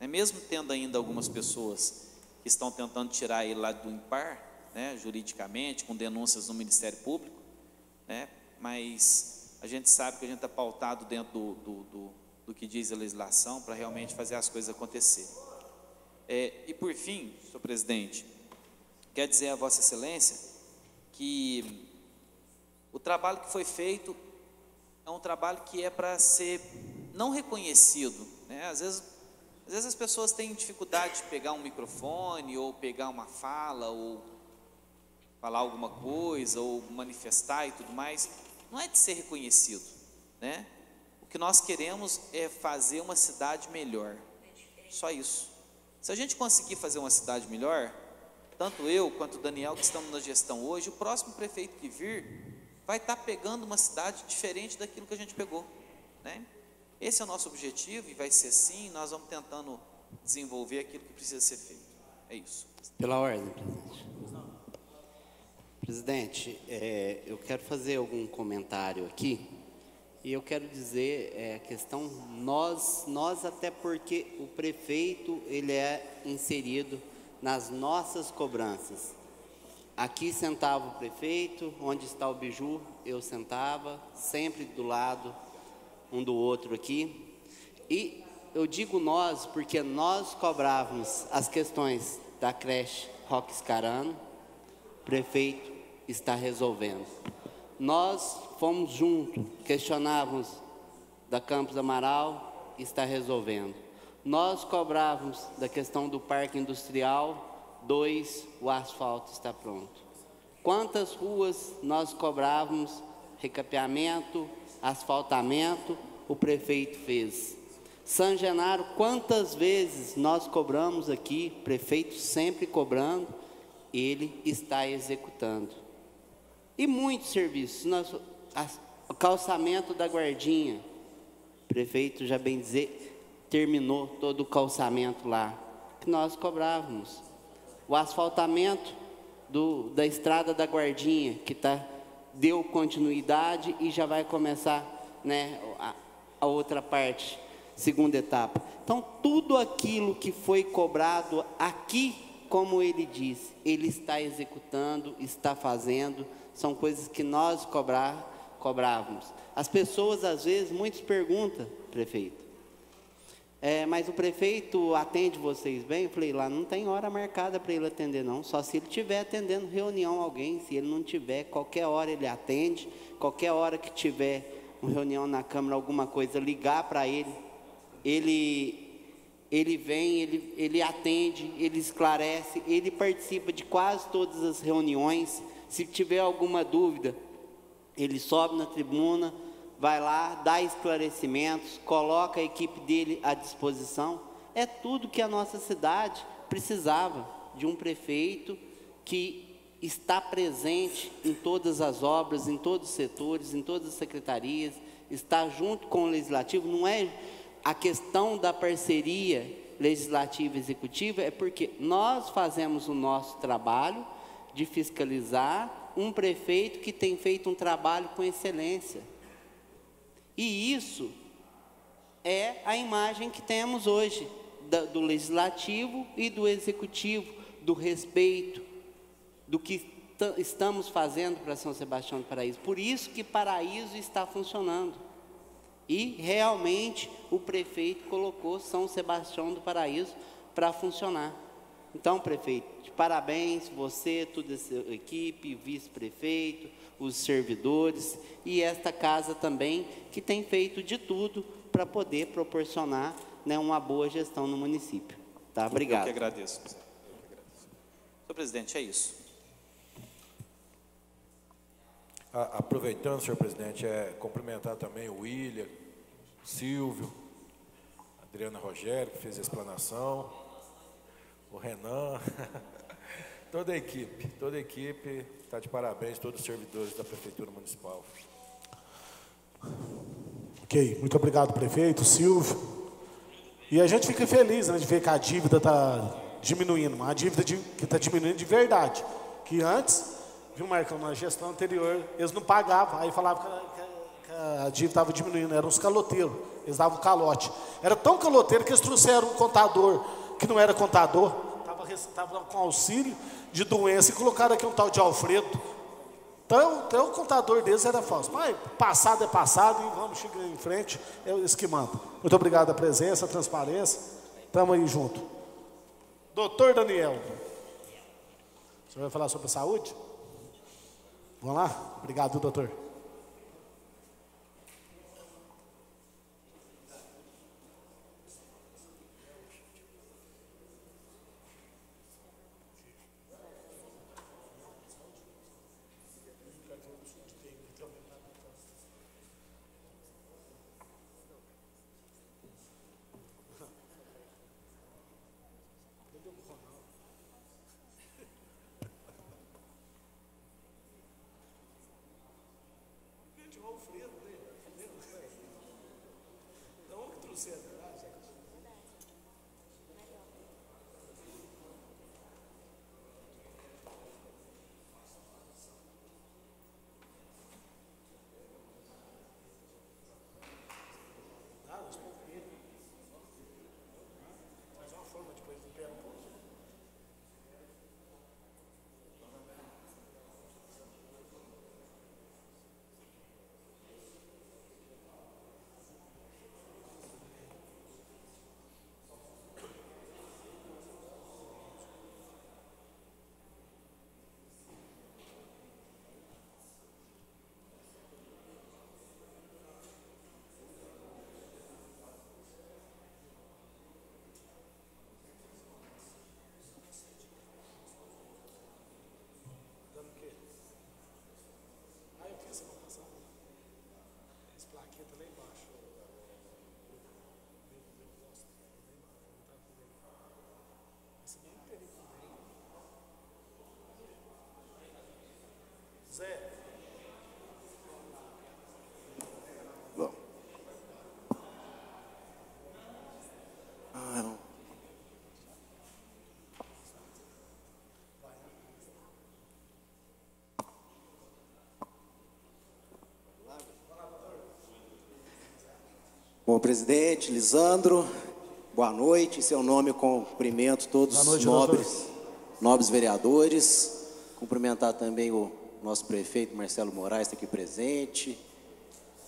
Mesmo tendo ainda algumas pessoas que estão tentando tirar ele lá do IMPAR, né, juridicamente, com denúncias no Ministério Público, né, mas a gente sabe que a gente está pautado dentro do que diz a legislação para realmente fazer as coisas acontecer. E por fim, senhor presidente, quer dizer a Vossa Excelência que O trabalho que foi feito é um trabalho que é para ser não reconhecido, né? Às vezes as pessoas têm dificuldade de pegar um microfone, ou pegar uma fala, ou falar alguma coisa, ou manifestar e tudo mais. Não é de ser reconhecido, né? O que nós queremos é fazer uma cidade melhor, só isso. Se a gente conseguir fazer uma cidade melhor, tanto eu quanto o Daniel, que estamos na gestão hoje, o próximo prefeito que vir vai estar pegando uma cidade diferente daquilo que a gente pegou, né? Esse é o nosso objetivo, e vai ser assim. Nós vamos tentando desenvolver aquilo que precisa ser feito. É isso. Pela ordem, presidente. Presidente, eu quero fazer algum comentário aqui, e eu quero dizer a questão nós até porque o prefeito, ele é inserido nas nossas cobranças. Aqui sentava o prefeito, onde está o Biju, eu sentava, sempre do lado um do outro aqui. E eu digo nós, porque nós cobrávamos as questões da creche Roque Scarano, o prefeito está resolvendo. Nós fomos juntos, questionávamos da Campos Amaral, está resolvendo. Nós cobrávamos da questão do parque industrial, 2, o asfalto está pronto. Quantas ruas nós cobrávamos, recapeamento, asfaltamento, o prefeito fez. São Genaro, quantas vezes nós cobramos aqui, prefeito sempre cobrando, ele está executando. E muitos serviços, o calçamento da Guardinha, prefeito, já bem dizer, terminou todo o calçamento lá, que nós cobrávamos. O asfaltamento da estrada da Guardinha, que deu continuidade e já vai começar, né, a outra parte, segunda etapa. Então, tudo aquilo que foi cobrado aqui, como ele disse, ele está executando, está fazendo, são coisas que nós cobrávamos. As pessoas, às vezes, muitos perguntam, prefeito, mas o prefeito atende vocês bem? Eu falei, lá não tem hora marcada para ele atender não, só se ele estiver atendendo reunião alguém. Se ele não tiver, qualquer hora ele atende, qualquer hora que tiver uma reunião na Câmara, alguma coisa, ligar para ele, ele vem, ele atende, ele esclarece, ele participa de quase todas as reuniões. Se tiver alguma dúvida, ele sobe na tribuna, vai lá, dá esclarecimentos, coloca a equipe dele à disposição. É tudo que a nossa cidade precisava, de um prefeito que está presente em todas as obras, em todos os setores, em todas as secretarias, está junto com o Legislativo. Não é a questão da parceria legislativa e executiva, é porque nós fazemos o nosso trabalho de fiscalizar um prefeito que tem feito um trabalho com excelência. E isso é a imagem que temos hoje do Legislativo e do Executivo, do respeito, do que estamos fazendo para São Sebastião do Paraíso. Por isso que Paraíso está funcionando. E realmente o prefeito colocou São Sebastião do Paraíso para funcionar. Então, prefeito, de parabéns, você, toda a sua equipe, vice-prefeito, os servidores e esta casa também, que tem feito de tudo para poder proporcionar, né, uma boa gestão no município. Tá? Obrigado. Eu que agradeço. Senhor presidente, é isso. Aproveitando, senhor presidente, cumprimentar também o William, Silvio, Adriana Rogério, que fez a explanação, o Renan, toda a equipe está de parabéns, todos os servidores da Prefeitura Municipal. Ok, muito obrigado, prefeito, Silvio. E a gente fica feliz, né, de ver que a dívida está diminuindo, uma dívida que está diminuindo de verdade, que antes, viu, Marcão, na gestão anterior, eles não pagavam, aí falavam que a dívida estava diminuindo, eram os caloteiros, eles davam calote. Era tão caloteiro que eles trouxeram um contador que não era contador, estava com auxílio de doença, e colocaram aqui um tal de Alfredo. Então, até o contador deles era falso. Mas passado é passado e vamos chegar em frente, é isso que manda. Muito obrigado a presença, a transparência, estamos aí junto. Doutor Daniel, o senhor vai falar sobre a saúde? Vamos lá? Obrigado, doutor. Bom, presidente, Lisandro, boa noite. Em seu nome, eu cumprimento todos os nobres vereadores. Cumprimentar também o nosso prefeito Marcelo Moraes, está aqui presente,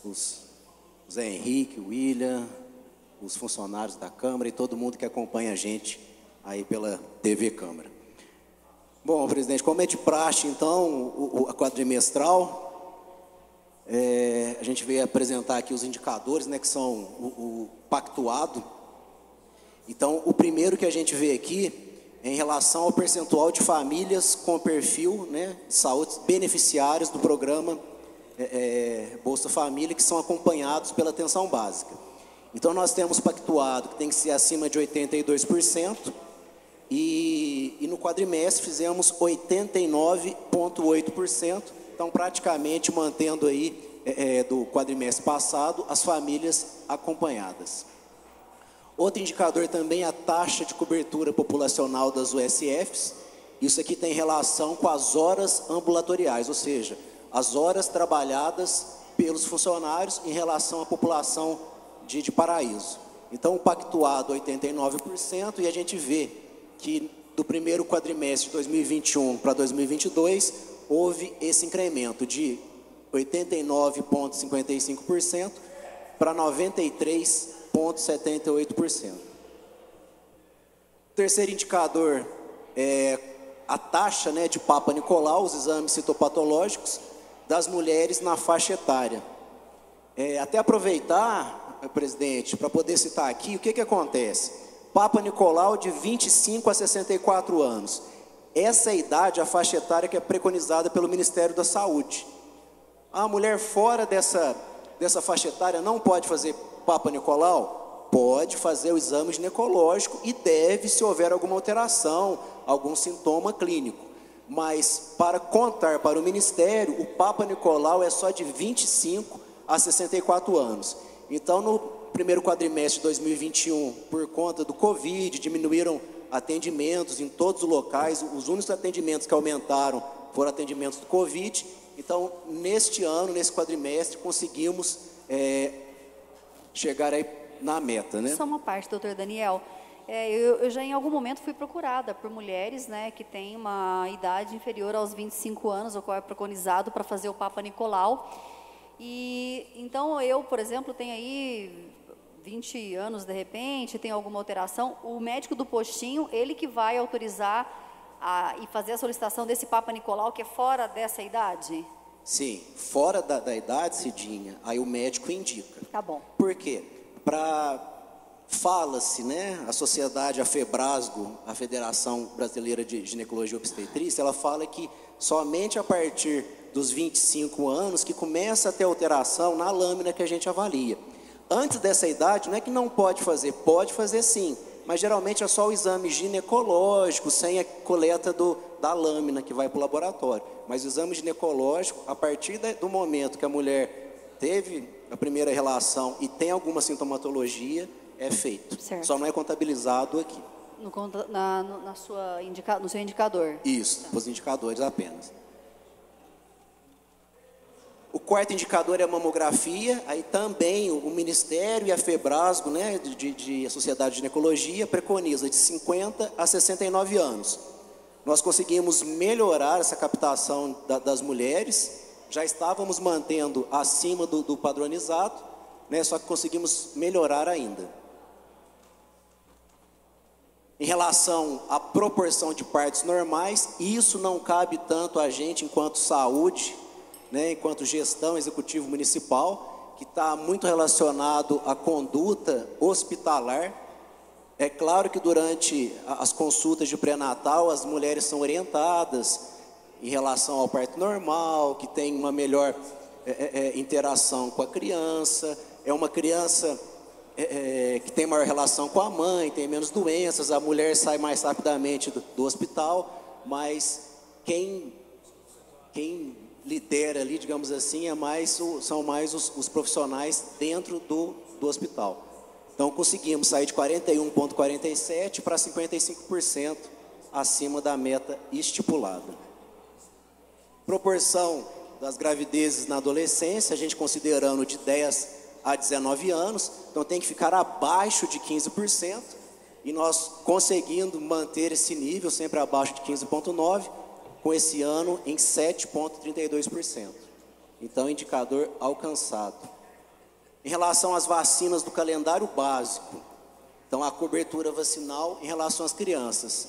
o Zé Henrique, o William, os funcionários da Câmara e todo mundo que acompanha a gente aí pela TV Câmara. Bom, presidente, como é de praxe, então, a quadrimestral, a gente veio apresentar aqui os indicadores, né, que são o pactuado. Então, o primeiro que a gente vê aqui é em relação ao percentual de famílias com perfil, né, de saúde, beneficiários do programa Bolsa Família, que são acompanhados pela atenção básica. Então, nós temos pactuado que tem que ser acima de 82%, e no quadrimestre fizemos 89,8%, então praticamente mantendo aí do quadrimestre passado as famílias acompanhadas. Outro indicador também é a taxa de cobertura populacional das USFs. Isso aqui tem relação com as horas ambulatoriais, ou seja, as horas trabalhadas pelos funcionários em relação à população de Paraíso. Então, o pactuado 89%, e a gente vê que do primeiro quadrimestre de 2021 para 2022, houve esse incremento de 89,55% para 93,78%. O terceiro indicador é a taxa, né, de Papa Nicolau, os exames citopatológicos das mulheres na faixa etária. Até aproveitar, presidente, para poder citar aqui, o que acontece? Papa Nicolau de 25 a 64 anos. Essa é a idade, a faixa etária que é preconizada pelo Ministério da Saúde. A mulher fora dessa faixa etária não pode fazer Papa Nicolau? Pode fazer o exame ginecológico e deve, se houver alguma alteração, algum sintoma clínico. Mas, para contar para o Ministério, o Papa Nicolau é só de 25 a 64 anos. Então, no primeiro quadrimestre de 2021, por conta do Covid, diminuíram atendimentos em todos os locais. Os únicos atendimentos que aumentaram foram atendimentos do Covid. Então, neste ano, nesse quadrimestre, conseguimos chegar aí na meta, né? Só uma parte, doutor Daniel. Eu já em algum momento fui procurada por mulheres, né, que têm uma idade inferior aos 25 anos, o qual é preconizado para fazer o Papa Nicolau. E então eu, por exemplo, tenho aí 20 anos de repente, tem alguma alteração, o médico do postinho, ele que vai autorizar e fazer a solicitação desse Papa Nicolau, que é fora dessa idade? Sim, fora da idade, Cidinha, aí o médico indica. Tá bom. Por quê? Fala-se, né, a sociedade, a FEBRASGO, a Federação Brasileira de Ginecologia e Obstetrícia, ela fala que somente a partir dos 25 anos que começa a ter alteração na lâmina que a gente avalia. Antes dessa idade, não é que não pode fazer sim, mas geralmente é só o exame ginecológico, sem a coleta da lâmina que vai para o laboratório. Mas o exame ginecológico, a partir do momento que a mulher teve a primeira relação e tem alguma sintomatologia, é feito. Certo. Só não é contabilizado aqui. No seu indicador. Isso, tá. Os indicadores apenas. O quarto indicador é a mamografia, aí também o Ministério e a FEBRASGO, né, a Sociedade de Ginecologia, preconiza de 50 a 69 anos. Nós conseguimos melhorar essa captação das mulheres, já estávamos mantendo acima do padronizado, né, só que conseguimos melhorar ainda. Em relação à proporção de partos normais, isso não cabe tanto a gente enquanto saúde, né, enquanto gestão executivo municipal, que está muito relacionado à conduta hospitalar. É claro que durante as consultas de pré-natal, as mulheres são orientadas em relação ao parto normal, que tem uma melhor interação com a criança, é uma criança que tem maior relação com a mãe, tem menos doenças, a mulher sai mais rapidamente do hospital, mas quem lidera ali, digamos assim, são mais os profissionais dentro do hospital. Então, conseguimos sair de 41,47% para 55% acima da meta estipulada. Proporção das gravidezes na adolescência, a gente considerando de 10 a 19 anos, então tem que ficar abaixo de 15%, e nós conseguindo manter esse nível sempre abaixo de 15,9%, com esse ano em 7,32%. Então, indicador alcançado. Em relação às vacinas do calendário básico, então a cobertura vacinal em relação às crianças,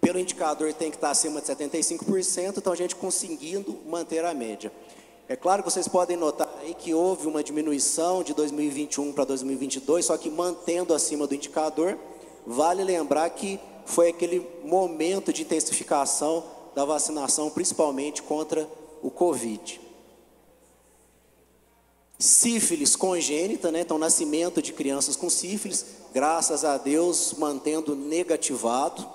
pelo indicador tem que estar acima de 75%, então a gente conseguindo manter a média. É claro que vocês podem notar aí que houve uma diminuição de 2021 para 2022, só que mantendo acima do indicador. Vale lembrar que foi aquele momento de intensificação da vacinação, principalmente contra o Covid. Sífilis congênita, né? Então, nascimento de crianças com sífilis, graças a Deus, mantendo negativado,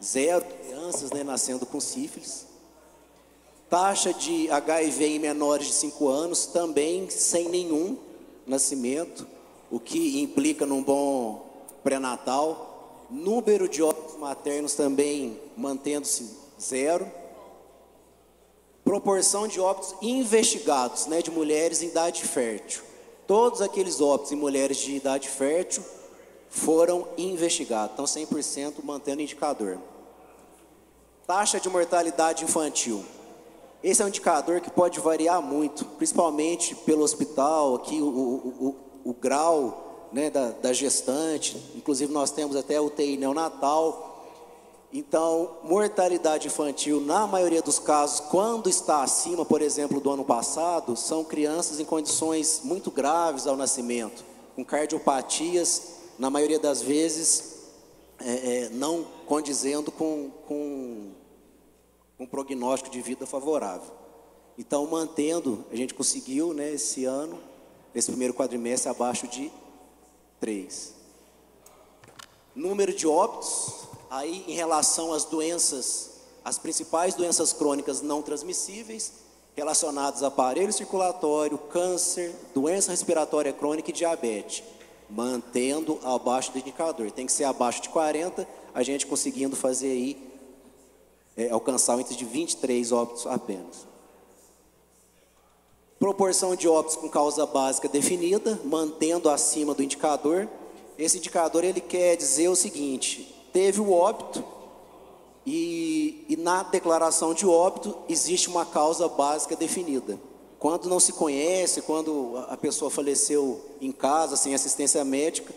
0 crianças, né, nascendo com sífilis. Taxa de HIV em menores de 5 anos, também sem nenhum nascimento, o que implica num bom pré-natal. Número de óbitos maternos também mantendo-se 0. Proporção de óbitos investigados, né, de mulheres em idade fértil. Todos aqueles óbitos em mulheres de idade fértil foram investigados. Então, 100% mantendo o indicador. Taxa de mortalidade infantil. Esse é um indicador que pode variar muito, principalmente pelo hospital, aqui o grau, né, da gestante. Inclusive, nós temos até UTI neonatal. Então, mortalidade infantil, na maioria dos casos, quando está acima, por exemplo, do ano passado, são crianças em condições muito graves ao nascimento, com cardiopatias, na maioria das vezes, não condizendo com um prognóstico de vida favorável. Então, mantendo, a gente conseguiu, né, esse ano, esse primeiro quadrimestre, abaixo de 3. Número de óbitos. Aí, em relação às doenças, as principais doenças crônicas não transmissíveis, relacionadas a aparelho circulatório, câncer, doença respiratória crônica e diabetes, mantendo abaixo do indicador. Tem que ser abaixo de 40, a gente conseguindo fazer aí, alcançar o índice de 23 óbitos apenas. Proporção de óbitos com causa básica definida, mantendo acima do indicador. Esse indicador, ele quer dizer o seguinte: teve o óbito e na declaração de óbito existe uma causa básica definida. Quando não se conhece, quando a pessoa faleceu em casa, sem assistência médica,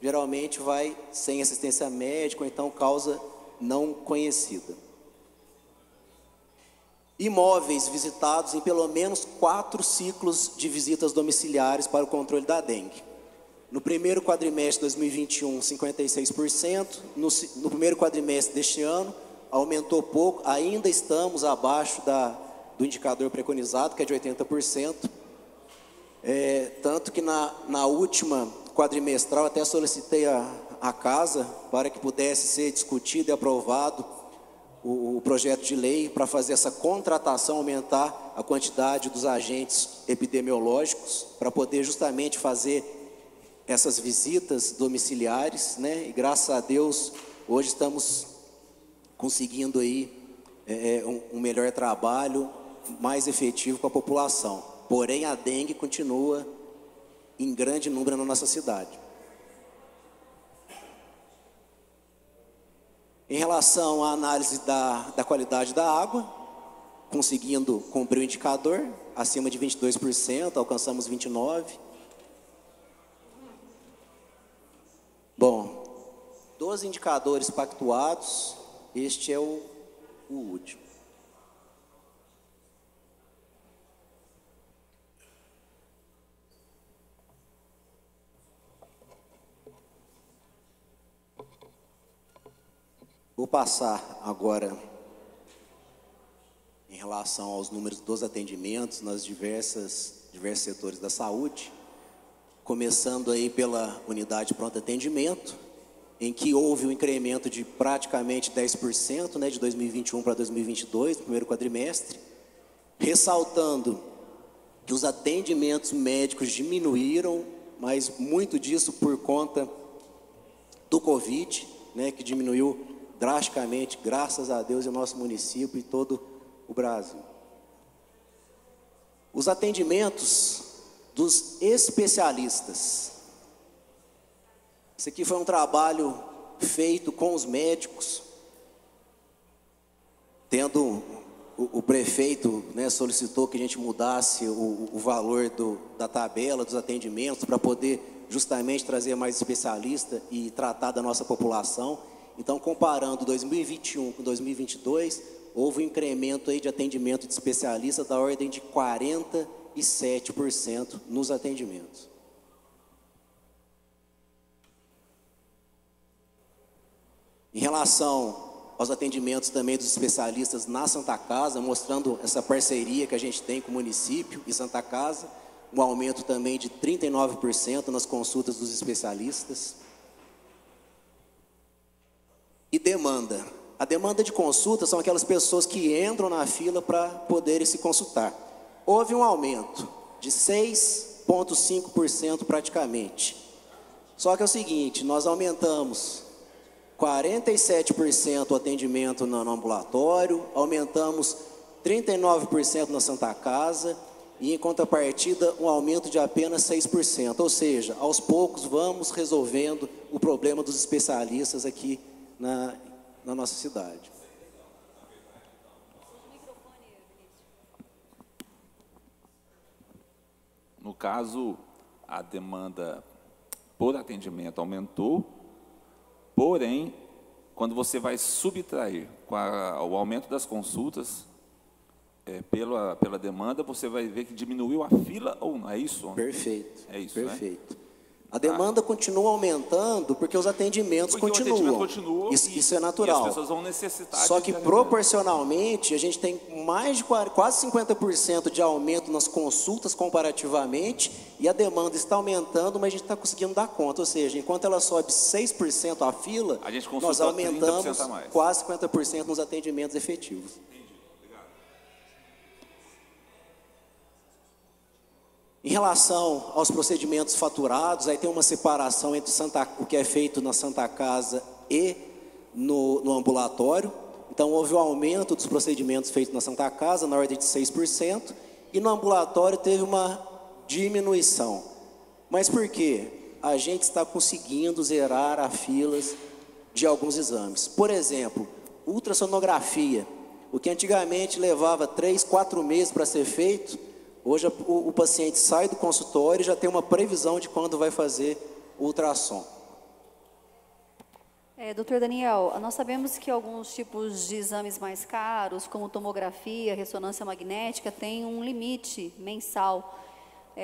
geralmente vai sem assistência médica, ou então causa não conhecida. Imóveis visitados em pelo menos 4 ciclos de visitas domiciliares para o controle da dengue. No primeiro quadrimestre de 2021, 56%. No primeiro quadrimestre deste ano, aumentou pouco. Ainda estamos abaixo do indicador preconizado, que é de 80%. Tanto que na última quadrimestral, até solicitei a casa para que pudesse ser discutido e aprovado o projeto de lei para fazer essa contratação, aumentar a quantidade dos agentes epidemiológicos, para poder justamente fazer essas visitas domiciliares, né? E graças a Deus, hoje estamos conseguindo aí um melhor trabalho, mais efetivo com a população. Porém, a dengue continua em grande número na nossa cidade. Em relação à análise da qualidade da água, conseguindo cumprir o indicador, acima de 22%, alcançamos 29%. Bom, 12 indicadores pactuados, este é o último. Vou passar agora em relação aos números dos atendimentos nas diversos setores da saúde. Começando aí pela unidade de pronto atendimento, em que houve um incremento de praticamente 10%, né, de 2021 para 2022, no primeiro quadrimestre, ressaltando que os atendimentos médicos diminuíram, mas muito disso por conta do Covid, né, que diminuiu drasticamente, graças a Deus, em nosso município e todo o Brasil. Os atendimentos dos especialistas. Isso aqui foi um trabalho feito com os médicos, tendo o prefeito, né, solicitou que a gente mudasse o valor da tabela dos atendimentos para poder justamente trazer mais especialista e tratar da nossa população. Então, comparando 2021 com 2022, houve um incremento aí de atendimento de especialista da ordem de 47% nos atendimentos. Em relação aos atendimentos também dos especialistas na Santa Casa, mostrando essa parceria que a gente tem com o município e Santa Casa, um aumento também de 39% nas consultas dos especialistas. E demanda. A demanda de consulta são aquelas pessoas que entram na fila para poderem se consultar. Houve um aumento de 6,5% praticamente. Só que é o seguinte, nós aumentamos 47% o atendimento no ambulatório, aumentamos 39% na Santa Casa e, em contrapartida, um aumento de apenas 6%. Ou seja, aos poucos vamos resolvendo o problema dos especialistas aqui na nossa cidade. No caso, a demanda por atendimento aumentou, porém, quando você vai subtrair com o aumento das consultas pela demanda, você vai ver que diminuiu a fila ou não, é isso? Perfeito. É isso, perfeito. Né? A demanda continua aumentando porque os atendimentos continuam. O atendimento continua, isso é natural. E as pessoas vão necessitar. Só que proporcionalmente a gente tem mais de quase 50% de aumento nas consultas comparativamente e a demanda está aumentando, mas a gente está conseguindo dar conta. Ou seja, enquanto ela sobe 6% a fila, nós aumentamos quase 50% nos atendimentos efetivos. Em relação aos procedimentos faturados, aí tem uma separação entre o que é feito na Santa Casa e no ambulatório. Então, houve um aumento dos procedimentos feitos na Santa Casa, na ordem de 6%, e no ambulatório teve uma diminuição. Mas por quê? A gente está conseguindo zerar as filas de alguns exames. Por exemplo, ultrassonografia, o que antigamente levava 3, 4 meses para ser feito, hoje o paciente sai do consultório e já tem uma previsão de quando vai fazer o ultrassom. Doutor Daniel, nós sabemos que alguns tipos de exames mais caros, como tomografia, ressonância magnética, têm um limite mensal.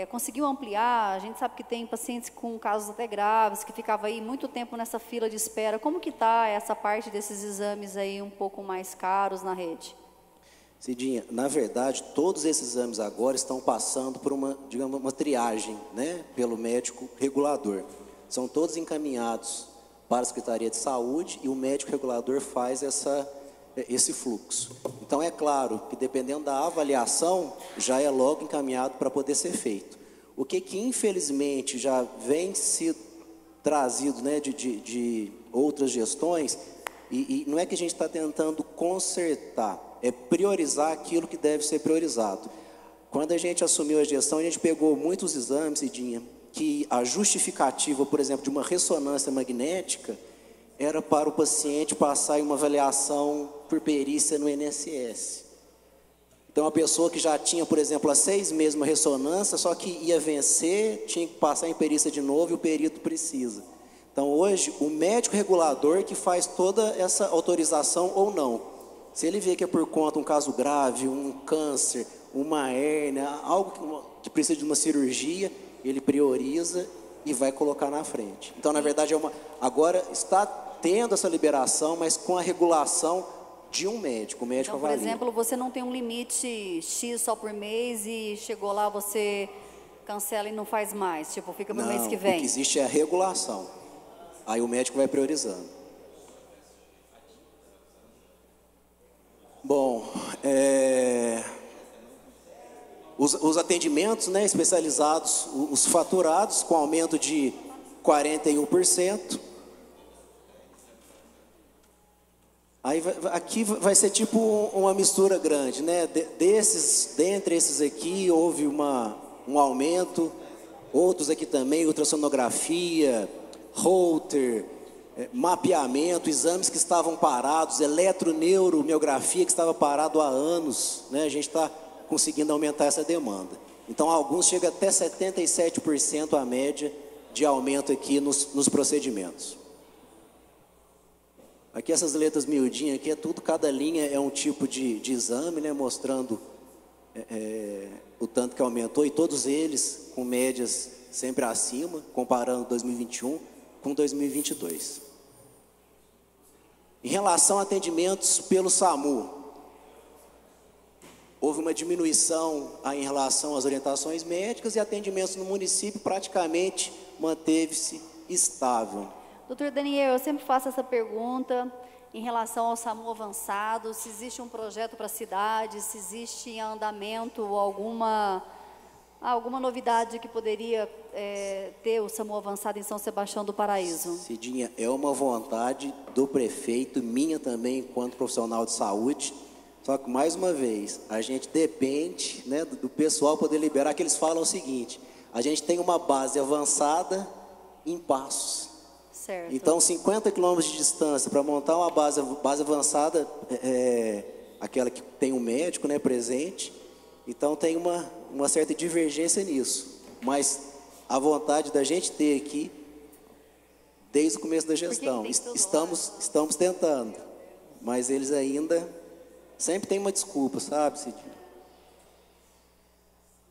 Conseguiu ampliar? A gente sabe que tem pacientes com casos até graves, que ficavam aí muito tempo nessa fila de espera. Como que está essa parte desses exames aí um pouco mais caros na rede? Cidinha, na verdade, todos esses exames agora estão passando por uma triagem, né, pelo médico regulador. São todos encaminhados para a Secretaria de Saúde e o médico regulador faz esse fluxo. Então, é claro que dependendo da avaliação, já é logo encaminhado para poder ser feito. O que infelizmente já vem se trazido, né, de outras gestões, e não é que a gente está tentando consertar, é priorizar aquilo que deve ser priorizado. Quando a gente assumiu a gestão, a gente pegou muitos exames, Cidinha, que a justificativa, por exemplo, de uma ressonância magnética, era para o paciente passar em uma avaliação por perícia no INSS. Então, a pessoa que já tinha, por exemplo, há 6 meses uma ressonância, só que ia vencer, tinha que passar em perícia de novo e o perito precisa. Então, hoje, o médico regulador que faz toda essa autorização ou não. Se ele vê que é por conta um caso grave, um câncer, uma hérnia, algo que precisa de uma cirurgia, ele prioriza e vai colocar na frente. Então, na verdade, agora está tendo essa liberação, mas com a regulação de um médico. O médico então, por avalia. exemplo, você não tem um limite X só por mês e chegou lá, você cancela e não faz mais, tipo, fica para o mês que vem. O que existe é a regulação. Aí o médico vai priorizando. Bom, os atendimentos, né, especializados, os faturados, com aumento de 41%. Aí aqui vai ser tipo uma mistura grande, né? Dentre esses aqui houve uma um aumento. Outros aqui também, ultrassonografia, Holter, mapeamento, exames que estavam parados, eletroneuromiografia que estava parado há anos, né? A gente está conseguindo aumentar essa demanda. Então, alguns chegam até 77% a média de aumento aqui nos procedimentos. Aqui essas letras miudinhas aqui é tudo, cada linha é um tipo de exame, né? Mostrando o tanto que aumentou, e todos eles com médias sempre acima, comparando 2021 com 2022. Em relação a atendimentos pelo SAMU, houve uma diminuição em relação às orientações médicas, e atendimentos no município praticamente manteve-se estável. Doutor Daniel, eu sempre faço essa pergunta em relação ao SAMU avançado, se existe um projeto para a cidade, se existe em andamento alguma novidade que poderia ter o SAMU avançado em São Sebastião do Paraíso. Cidinha, é uma vontade do prefeito, minha também enquanto profissional de saúde, só que mais uma vez, a gente depende, né, do pessoal poder liberar, que eles falam o seguinte: a gente tem uma base avançada em Passos. Certo. Então, 50 quilômetros de distância para montar uma base avançada, aquela que tem um médico, né, presente. Então, tem uma certa divergência nisso. Mas a vontade da gente ter aqui, desde o começo da gestão, estamos tentando. Mas eles ainda sempre têm uma desculpa, sabe, Cidinho?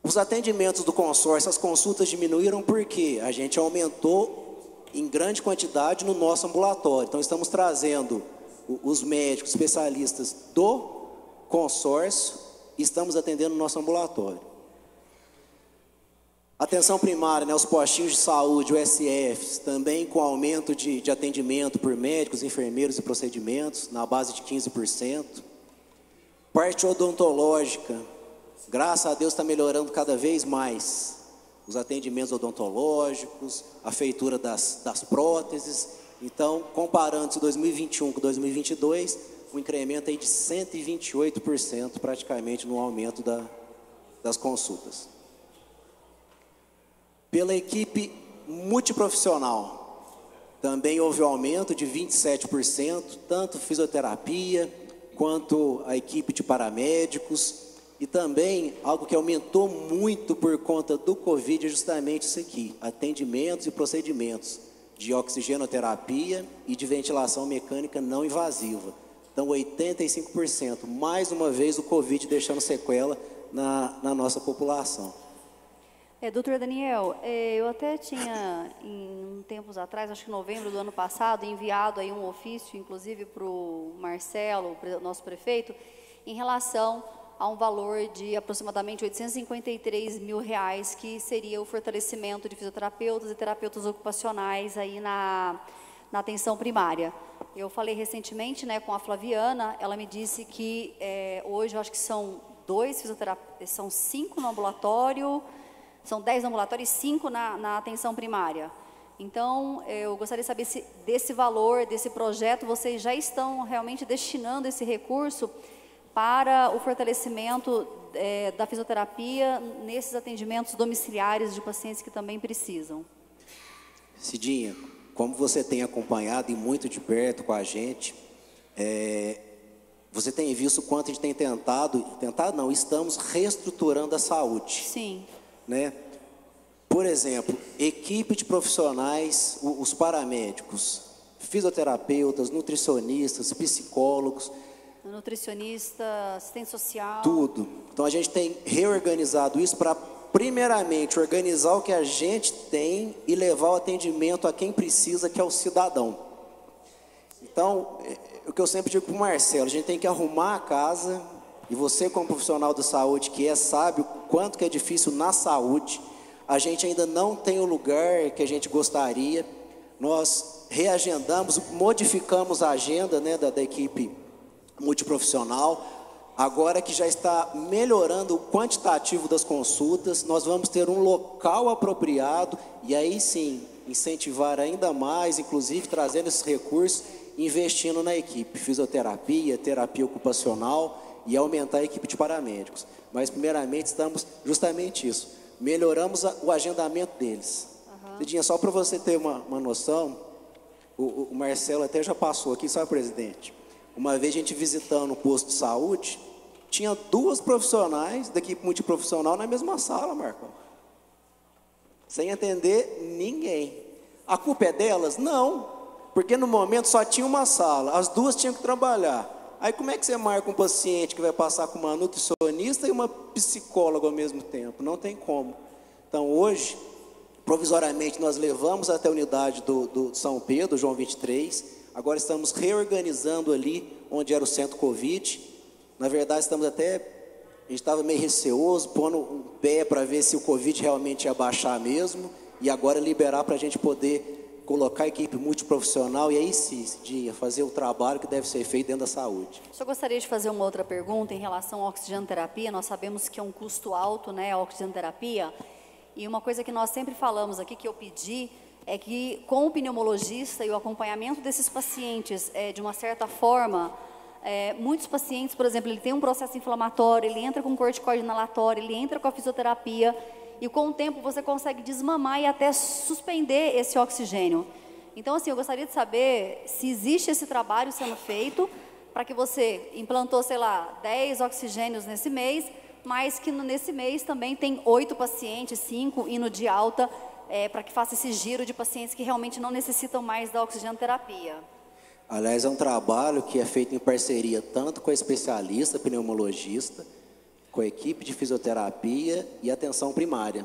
Os atendimentos do consórcio, as consultas diminuíram porque a gente aumentou em grande quantidade no nosso ambulatório. Então, estamos trazendo os médicos especialistas do consórcio e estamos atendendo no nosso ambulatório. Atenção primária, né, os postinhos de saúde, o SFs, também com aumento de atendimento por médicos, enfermeiros e procedimentos, na base de 15%. Parte odontológica, graças a Deus está melhorando cada vez mais. Os atendimentos odontológicos, a feitura das próteses. Então, comparando 2021 com 2022, um incremento aí de 128% praticamente no aumento das consultas. Pela equipe multiprofissional, também houve um aumento de 27%, tanto fisioterapia quanto a equipe de paramédicos. E também, algo que aumentou muito por conta do Covid, é justamente isso aqui: atendimentos e procedimentos de oxigenoterapia e de ventilação mecânica não invasiva. Então, 85%, mais uma vez o Covid deixando sequela na nossa população. Doutor Daniel, eu até tinha, em tempos atrás, acho que em novembro do ano passado, enviado aí um ofício, inclusive para o Marcelo, nosso prefeito, em relação a um valor de aproximadamente R$853 mil, que seria o fortalecimento de fisioterapeutas e terapeutas ocupacionais aí na atenção primária. Eu falei recentemente, né, com a Flaviana, ela me disse que hoje eu acho que são 2 fisioterapeutas, são 5 no ambulatório, são 10 no ambulatório e 5 na atenção primária. Então, eu gostaria de saber se desse valor, desse projeto, vocês já estão realmente destinando esse recurso para o fortalecimento da fisioterapia nesses atendimentos domiciliares de pacientes que também precisam. Cidinha, como você tem acompanhado e muito de perto com a gente, você tem visto o quanto a gente tem estamos reestruturando a saúde. Sim. Né? Por exemplo, equipe de profissionais, os paramédicos, fisioterapeutas, nutricionistas, psicólogos, nutricionista, assistente social. Tudo. Então, a gente tem reorganizado isso para, primeiramente, organizar o que a gente tem e levar o atendimento a quem precisa, que é o cidadão. Então, o que eu sempre digo para o Marcelo, a gente tem que arrumar a casa, e você, como profissional da saúde, sabe o quanto que é difícil na saúde. A gente ainda não tem o lugar que a gente gostaria. Nós reagendamos, modificamos a agenda, né, da equipe multiprofissional. Agora que já está melhorando o quantitativo das consultas, nós vamos ter um local apropriado e aí sim incentivar ainda mais, inclusive trazendo esses recursos, investindo na equipe, fisioterapia, terapia ocupacional e aumentar a equipe de paramédicos. Mas primeiramente estamos justamente isso, melhoramos o agendamento deles. Cidinha, só para você ter uma noção, o Marcelo até já passou aqui, sabe, presidente? Uma vez a gente visitando o posto de saúde, tinha 2 profissionais da equipe multiprofissional na mesma sala, Marcão. Sem atender ninguém. A culpa é delas? Não. Porque no momento só tinha uma sala, as 2 tinham que trabalhar. Aí como é que você marca um paciente que vai passar com uma nutricionista e uma psicóloga ao mesmo tempo? Não tem como. Então hoje, provisoriamente, nós levamos até a unidade do São Pedro, João 23. Agora estamos reorganizando ali onde era o centro Covid. Na verdade, a gente estava meio receoso, pondo um pé para ver se o Covid realmente ia baixar mesmo. E agora liberar para a gente poder colocar a equipe multiprofissional e aí sim, fazer o trabalho que deve ser feito dentro da saúde. Eu gostaria de fazer uma outra pergunta em relação à oxigenoterapia. Nós sabemos que é um custo alto, né, a oxigenoterapia. E uma coisa que nós sempre falamos aqui, que eu pedi, é que com o pneumologista e o acompanhamento desses pacientes, de uma certa forma, muitos pacientes, por exemplo, ele tem um processo inflamatório, ele entra com corticoide inalatório, ele entra com a fisioterapia, e com o tempo você consegue desmamar e até suspender esse oxigênio. Então, assim, eu gostaria de saber se existe esse trabalho sendo feito para que você implantou, sei lá, 10 oxigênios nesse mês, mas que nesse mês também tem 8 pacientes, 5 indo de alta, para que faça esse giro de pacientes que realmente não necessitam mais da oxigenoterapia. Aliás, é um trabalho que é feito em parceria tanto com a especialista, pneumologista, com a equipe de fisioterapia e atenção primária,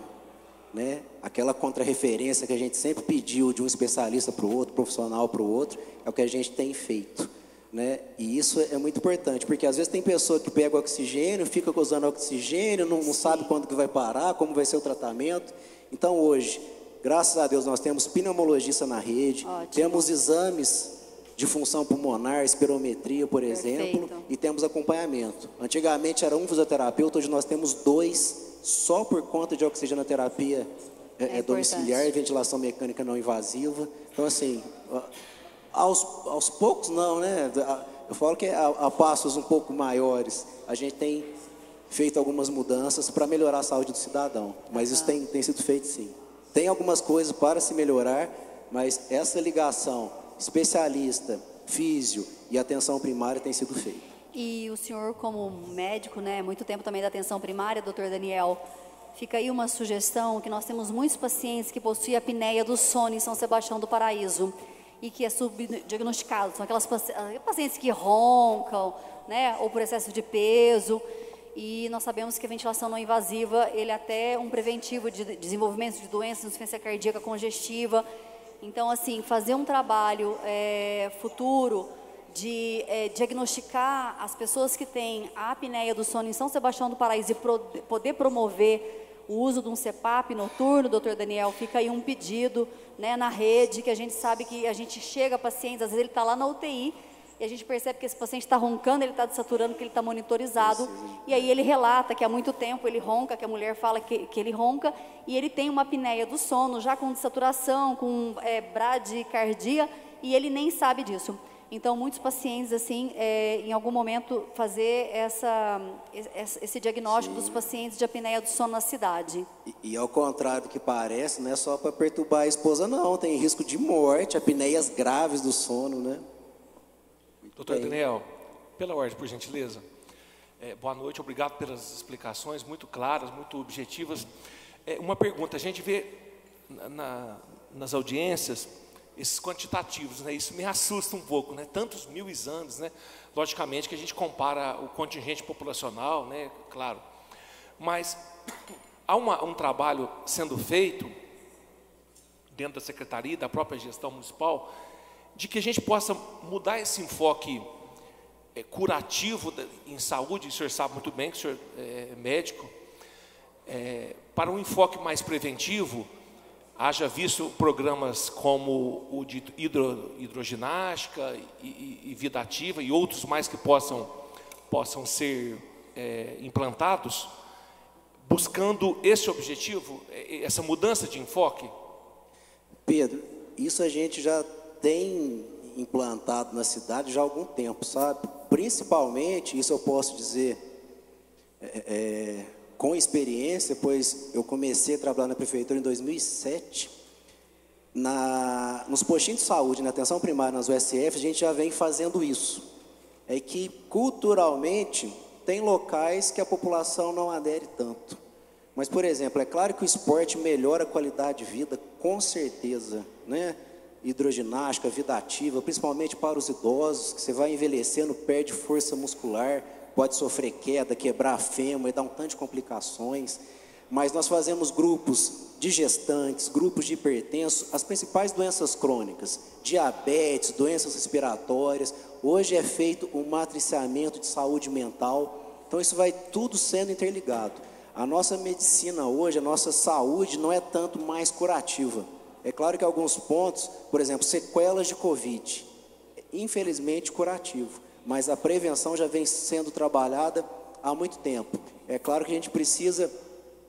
né? Aquela contrarreferência que a gente sempre pediu de um especialista para o outro, profissional para o outro, é o que a gente tem feito, né? E isso é muito importante, porque às vezes tem pessoa que pega oxigênio, fica usando oxigênio, não sabe quando que vai parar, como vai ser o tratamento. Então hoje, graças a Deus, nós temos pneumologista na rede, temos exames de função pulmonar, espirometria, por exemplo, e temos acompanhamento. Antigamente era um fisioterapeuta, hoje nós temos 2, só por conta de oxigenoterapia domiciliar e ventilação mecânica não invasiva. Então, assim, aos poucos não, né? Eu falo que a passos um pouco maiores, a gente tem feito algumas mudanças para melhorar a saúde do cidadão, mas isso tem sido feito sim. Tem algumas coisas para se melhorar, mas essa ligação especialista, físio e atenção primária tem sido feita. E o senhor, como médico, né, muito tempo também da atenção primária, doutor Daniel, fica aí uma sugestão que nós temos muitos pacientes que possuem a apneia do sono em São Sebastião do Paraíso e que é subdiagnosticado. São aquelas pacientes que roncam, né, ou por excesso de peso. E nós sabemos que a ventilação não invasiva, ele é até um preventivo de desenvolvimento de doenças, insuficiência cardíaca congestiva. Então, assim, fazer um trabalho futuro de diagnosticar as pessoas que têm a apneia do sono em São Sebastião do Paraíso e poder promover o uso de um CPAP noturno, doutor Daniel, fica aí um pedido, né, na rede, que a gente sabe que a gente chega a pacientes, às vezes ele está lá na UTI, e a gente percebe que esse paciente está roncando, ele está desaturando, que ele está monitorizado, e aí ele relata que há muito tempo ele ronca, que a mulher fala que ele ronca, e ele tem uma apneia do sono, já com desaturação, com bradicardia, e ele nem sabe disso. Então, muitos pacientes, assim, em algum momento, fazer esse diagnóstico dos pacientes de apneia do sono na cidade. E ao contrário do que parece, não é só para perturbar a esposa, não, tem risco de morte, apneias graves do sono, né? Doutor Daniel, pela ordem, por gentileza. Boa noite, obrigado pelas explicações muito claras, muito objetivas. Uma pergunta, a gente vê nas audiências esses quantitativos, né? Isso me assusta um pouco, né? Tantos 1000 exames, né? Logicamente que a gente compara o contingente populacional, né? Claro. Mas há um trabalho sendo feito dentro da secretaria, da própria gestão municipal, de que a gente possa mudar esse enfoque curativo em saúde, o senhor sabe muito bem que o senhor é médico, para um enfoque mais preventivo, haja visto programas como o de hidroginástica e vida ativa e outros mais que possam ser implantados, buscando esse objetivo, essa mudança de enfoque? Pedro, isso a gente já tem implantado na cidade já há algum tempo, sabe? Principalmente, isso eu posso dizer com experiência, pois eu comecei a trabalhar na prefeitura em 2007, nos postinhos de saúde, na atenção primária, nas USF, a gente já vem fazendo isso. É que, culturalmente, tem locais que a população não adere tanto. Mas, por exemplo, é claro que o esporte melhora a qualidade de vida, com certeza, né? Hidroginástica, vida ativa, principalmente para os idosos, que você vai envelhecendo, perde força muscular, pode sofrer queda, quebrar fêmur e dar um tanto de complicações. Mas nós fazemos grupos de gestantes, grupos de hipertensos, as principais doenças crônicas, diabetes, doenças respiratórias. Hoje é feito um matriciamento de saúde mental, então isso vai tudo sendo interligado. A nossa medicina hoje, a nossa saúde não é tanto mais curativa. É claro que alguns pontos, por exemplo, sequelas de Covid, infelizmente curativo, mas a prevenção já vem sendo trabalhada há muito tempo. É claro que a gente precisa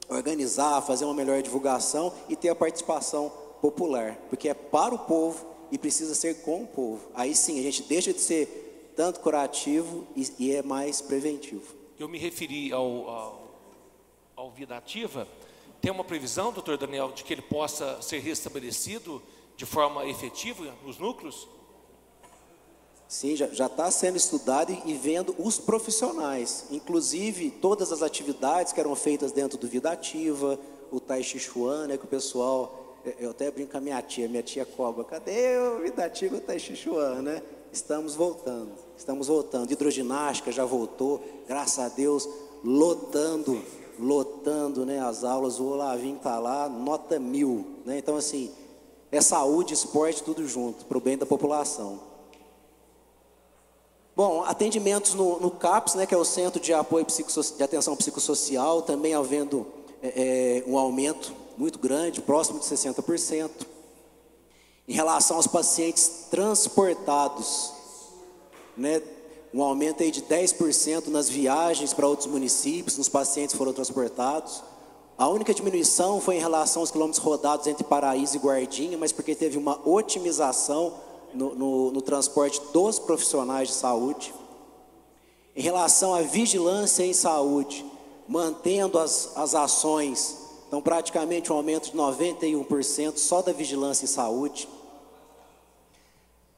organizar, fazer uma melhor divulgação e ter a participação popular, porque é para o povo e precisa ser com o povo. Aí sim, a gente deixa de ser tanto curativo e é mais preventivo. Eu me referi ao Vida Ativa. Tem uma previsão, doutor Daniel, de que ele possa ser restabelecido de forma efetiva nos núcleos? Sim, já está sendo estudado e vendo os profissionais, inclusive todas as atividades que eram feitas dentro do Vida Ativa, o Tai Chi Chuan, né, que o pessoal, eu até brinco com a minha tia cobra, cadê o Vida Ativa, o Tai Chi Chuan, né? Estamos voltando, hidroginástica já voltou, graças a Deus, lotando, né, as aulas, o Olavinho está lá, nota 1000, né? Então assim, é saúde, esporte, tudo junto, para o bem da população. Bom, atendimentos no CAPS, né, que é o Centro de Apoio de Atenção Psicossocial, também havendo um aumento muito grande, próximo de 60%. Em relação aos pacientes transportados, né, um aumento aí de 10% nas viagens para outros municípios, nos pacientes que foram transportados. A única diminuição foi em relação aos quilômetros rodados entre Paraíso e Guardinha, mas porque teve uma otimização no transporte dos profissionais de saúde. Em relação à vigilância em saúde, mantendo as ações, então praticamente um aumento de 91% só da vigilância em saúde.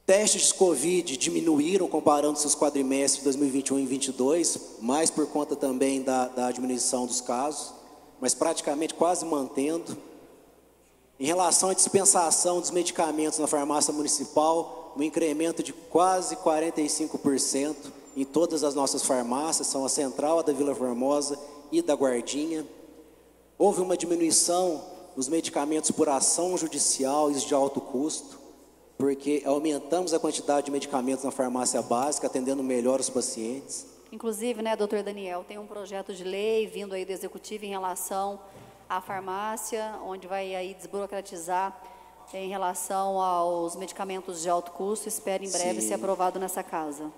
Testes de Covid diminuíram comparando-se os quadrimestres de 2021 e 2022, mais por conta também da diminuição dos casos, mas praticamente quase mantendo. Em relação à dispensação dos medicamentos na farmácia municipal, um incremento de quase 45% em todas as nossas farmácias, são a Central, a da Vila Formosa e da Guardinha. Houve uma diminuição nos medicamentos por ação judicial e de alto custo, porque aumentamos a quantidade de medicamentos na farmácia básica, atendendo melhor os pacientes. Inclusive, né, doutor Daniel, tem um projeto de lei vindo aí do Executivo em relação à farmácia, onde vai aí desburocratizar em relação aos medicamentos de alto custo. Espero em breve ser aprovado nessa casa.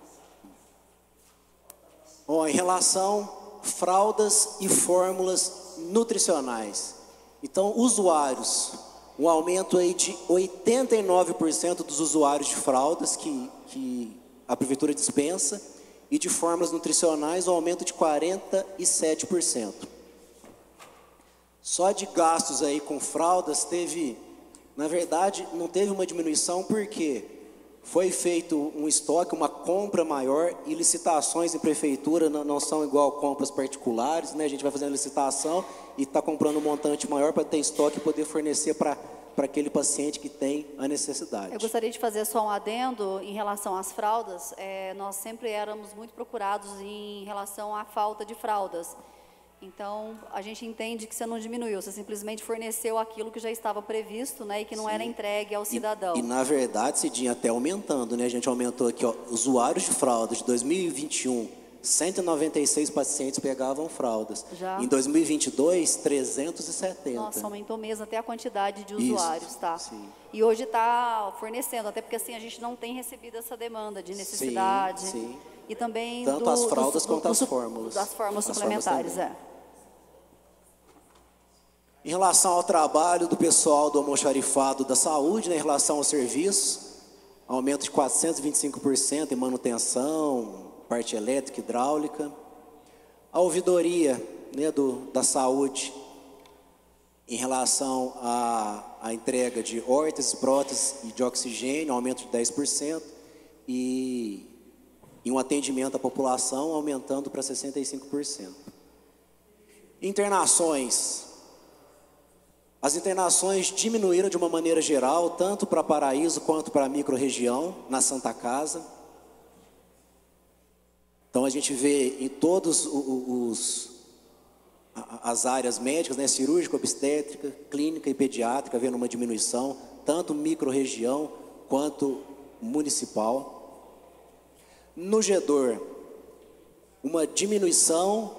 Bom, em relação fraldas e fórmulas nutricionais. Então, usuários, um aumento aí de 89% dos usuários de fraldas que a prefeitura dispensa, e de fórmulas nutricionais, um aumento de 47%. Só de gastos aí com fraldas teve, na verdade, não teve uma diminuição porque foi feito um estoque, uma compra maior, e licitações em prefeitura não são igual compras particulares, né? A gente vai fazendo licitação e está comprando um montante maior para ter estoque e poder fornecer para aquele paciente que tem a necessidade. Eu gostaria de fazer só um adendo em relação às fraldas. Nós sempre éramos muito procurados em relação à falta de fraldas. Então, a gente entende que você não diminuiu, você simplesmente forneceu aquilo que já estava previsto, né, e que não era entregue ao cidadão. E na verdade, Cidinha, até aumentando, né? A gente aumentou aqui, ó, usuários de fraldas de 2021, 196 pacientes pegavam fraldas. Já? Em 2022, 370. Nossa, aumentou mesmo até a quantidade de usuários, tá? Sim. E hoje está fornecendo, até porque assim a gente não tem recebido essa demanda de necessidade. Sim. E também tanto as fraldas quanto as fórmulas. Das fórmulas suplementares, Em relação ao trabalho do pessoal do almoxarifado da saúde, né, em relação aos serviços, aumento de 425% em manutenção, parte elétrica, hidráulica. A ouvidoria né, da saúde em relação à entrega de órteses, próteses e de oxigênio, aumento de 10%, e um atendimento à população aumentando para 65%. Internações. As internações diminuíram de uma maneira geral, tanto para Paraíso quanto para a microrregião, na Santa Casa. Então a gente vê em todos as áreas médicas, né, cirúrgica, obstétrica, clínica e pediátrica, vendo uma diminuição, tanto microrregião quanto municipal. No GEDOR, uma diminuição,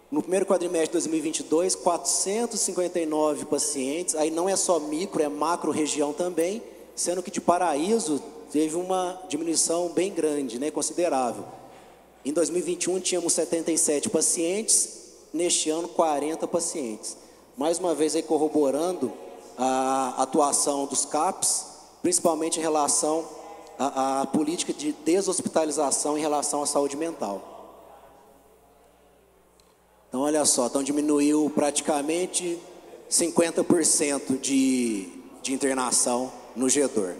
no primeiro quadrimestre de 2022, 459 pacientes, aí não é só micro, é macro região também, sendo que de Paraíso teve uma diminuição bem grande, né, considerável. Em 2021 tínhamos 77 pacientes, neste ano 40 pacientes. Mais uma vez aí corroborando a atuação dos CAPs, principalmente em relação à política de deshospitalização em relação à saúde mental. Então, olha só, então diminuiu praticamente 50% de internação no GEDOR.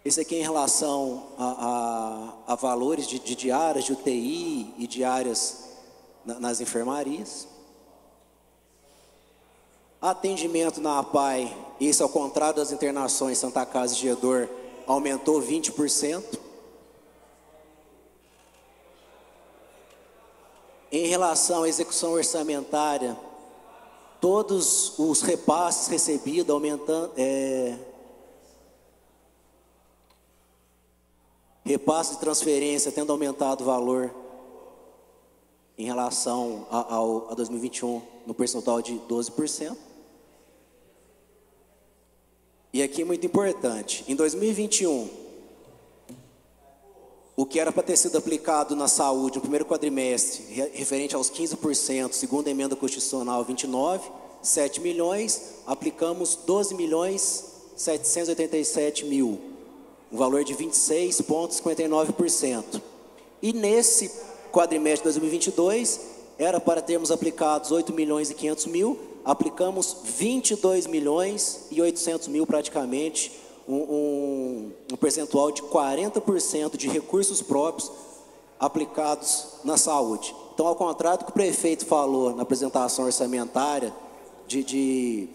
Esse aqui é em relação a valores de diárias de UTI e diárias nas enfermarias. Atendimento na APAI, esse ao contrário das internações Santa Casa e GEDOR, aumentou 20%. Em relação à execução orçamentária, todos os repasses recebidos aumentando, repasse de transferência tendo aumentado o valor em relação a 2021 no percentual de 12%. E aqui muito importante, em 2021, o que era para ter sido aplicado na saúde no primeiro quadrimestre, referente aos 15%, segundo a emenda constitucional 29, 7 milhões, aplicamos 12 milhões 787 mil, um valor de 26,59%. E nesse quadrimestre de 2022, era para termos aplicados 8 milhões e 500 mil, aplicamos 22 milhões e 800 mil praticamente, um percentual de 40% de recursos próprios aplicados na saúde. Então, ao contrário do que o prefeito falou na apresentação orçamentária, de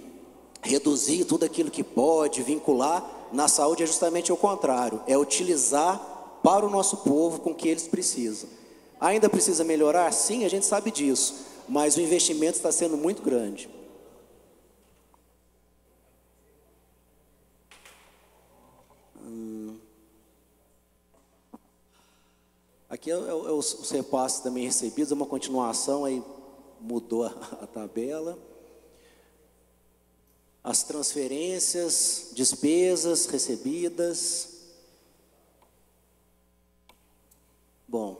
reduzir tudo aquilo que pode, vincular, na saúde é justamente o contrário, é utilizar para o nosso povo com o que eles precisam. Ainda precisa melhorar? Sim, a gente sabe disso, mas o investimento está sendo muito grande. Aqui é os repasses também recebidos, é uma continuação, aí mudou a tabela. As transferências, despesas recebidas. Bom,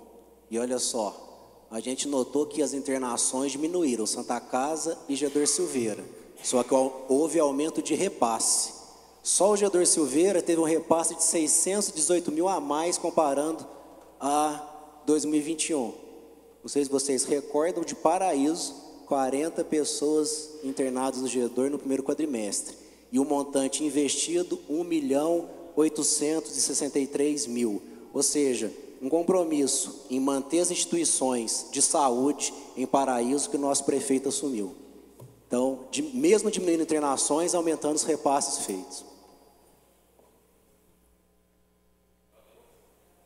e olha só, a gente notou que as internações diminuíram, Santa Casa e GEDOR Silveira, só que houve aumento de repasse. Só o GEDOR Silveira teve um repasse de 618 mil a mais comparando a 2021. Não sei se vocês recordam, de Paraíso, 40 pessoas internadas no GEDOR no primeiro quadrimestre. E o montante investido, 1.863.000. Ou seja, um compromisso em manter as instituições de saúde em Paraíso que o nosso prefeito assumiu. Então, mesmo diminuindo internações, aumentando os repasses feitos.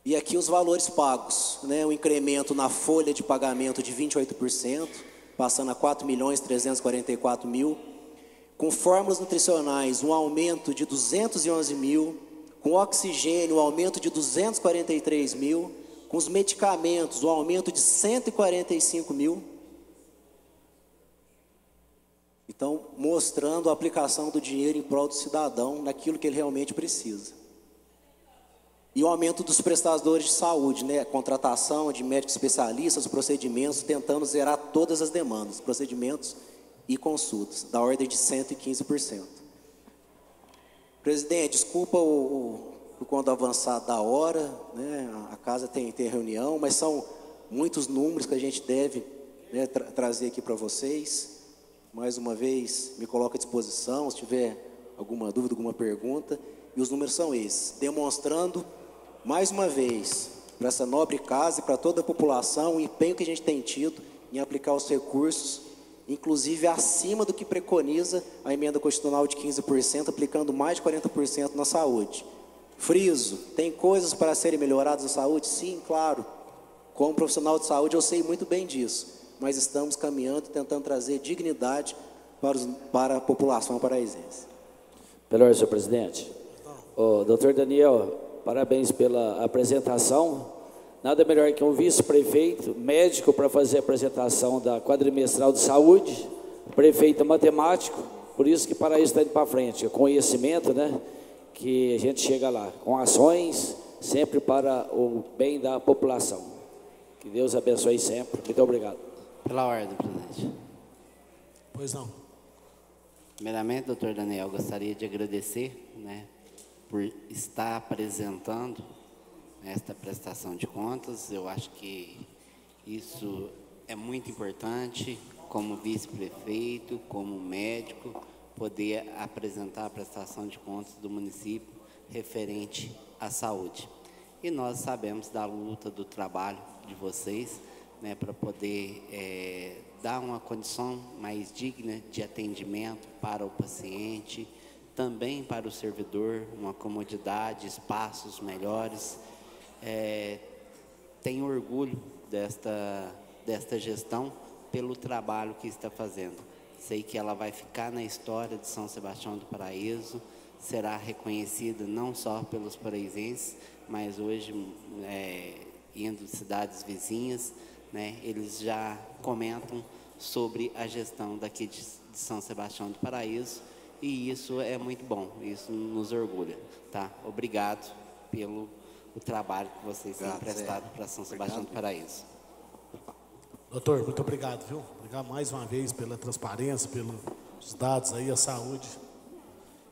E aqui os valores pagos, né? O incremento na folha de pagamento de 28%, passando a 4.344.000. Com fórmulas nutricionais, um aumento de 211 mil. Com oxigênio, um aumento de 243 mil. Com os medicamentos, um aumento de 145 mil. Então, mostrando a aplicação do dinheiro em prol do cidadão naquilo que ele realmente precisa. E o aumento dos prestadores de saúde, né? A contratação de médicos especialistas, procedimentos, tentando zerar todas as demandas, procedimentos e consultas, da ordem de 115%. Presidente, desculpa por quando avançar da hora, né? A casa tem reunião, mas são muitos números que a gente deve, né, trazer aqui para vocês. Mais uma vez, me coloco à disposição, se tiver alguma dúvida, alguma pergunta. E os números são esses, demonstrando, mais uma vez, para essa nobre casa e para toda a população, o empenho que a gente tem tido em aplicar os recursos, inclusive acima do que preconiza a emenda constitucional de 15%, aplicando mais de 40% na saúde. Friso, tem coisas para serem melhoradas na saúde? Sim, claro. Como profissional de saúde, eu sei muito bem disso. Mas estamos caminhando, tentando trazer dignidade para a população paraisense. Melhor, senhor presidente. Doutor Daniel, parabéns pela apresentação. Nada melhor que um vice-prefeito, médico, para fazer a apresentação da quadrimestral de saúde, prefeito matemático, por isso que Paraíso está indo para frente, é conhecimento, né, que a gente chega lá, com ações, sempre para o bem da população. Que Deus abençoe sempre. Muito obrigado. Pela ordem, presidente. Pois não. Primeiramente, doutor Daniel, gostaria de agradecer, né, por estar apresentando esta prestação de contas. Eu acho que isso é muito importante, como vice-prefeito, como médico, poder apresentar a prestação de contas do município referente à saúde. E nós sabemos da luta do trabalho de vocês, né, para poder dar uma condição mais digna de atendimento para o paciente, também para o servidor, uma comodidade, espaços melhores. Tenho orgulho desta gestão pelo trabalho que está fazendo. Sei que ela vai ficar na história de São Sebastião do Paraíso, será reconhecida não só pelos paraisenses, mas hoje, indo de cidades vizinhas, né, eles já comentam sobre a gestão daqui de São Sebastião do Paraíso, e isso é muito bom, isso nos orgulha, tá? Obrigado pelo trabalho que vocês têm prestado para São Sebastião do Paraíso. Doutor, muito obrigado, viu? Obrigado mais uma vez pela transparência, pelos dados aí, a saúde.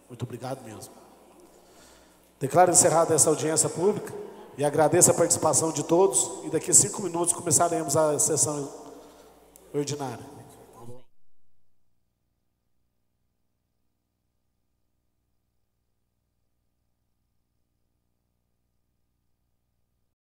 Muito obrigado mesmo. Declaro encerrada essa audiência pública e agradeço a participação de todos. E daqui a 5 minutos começaremos a sessão ordinária.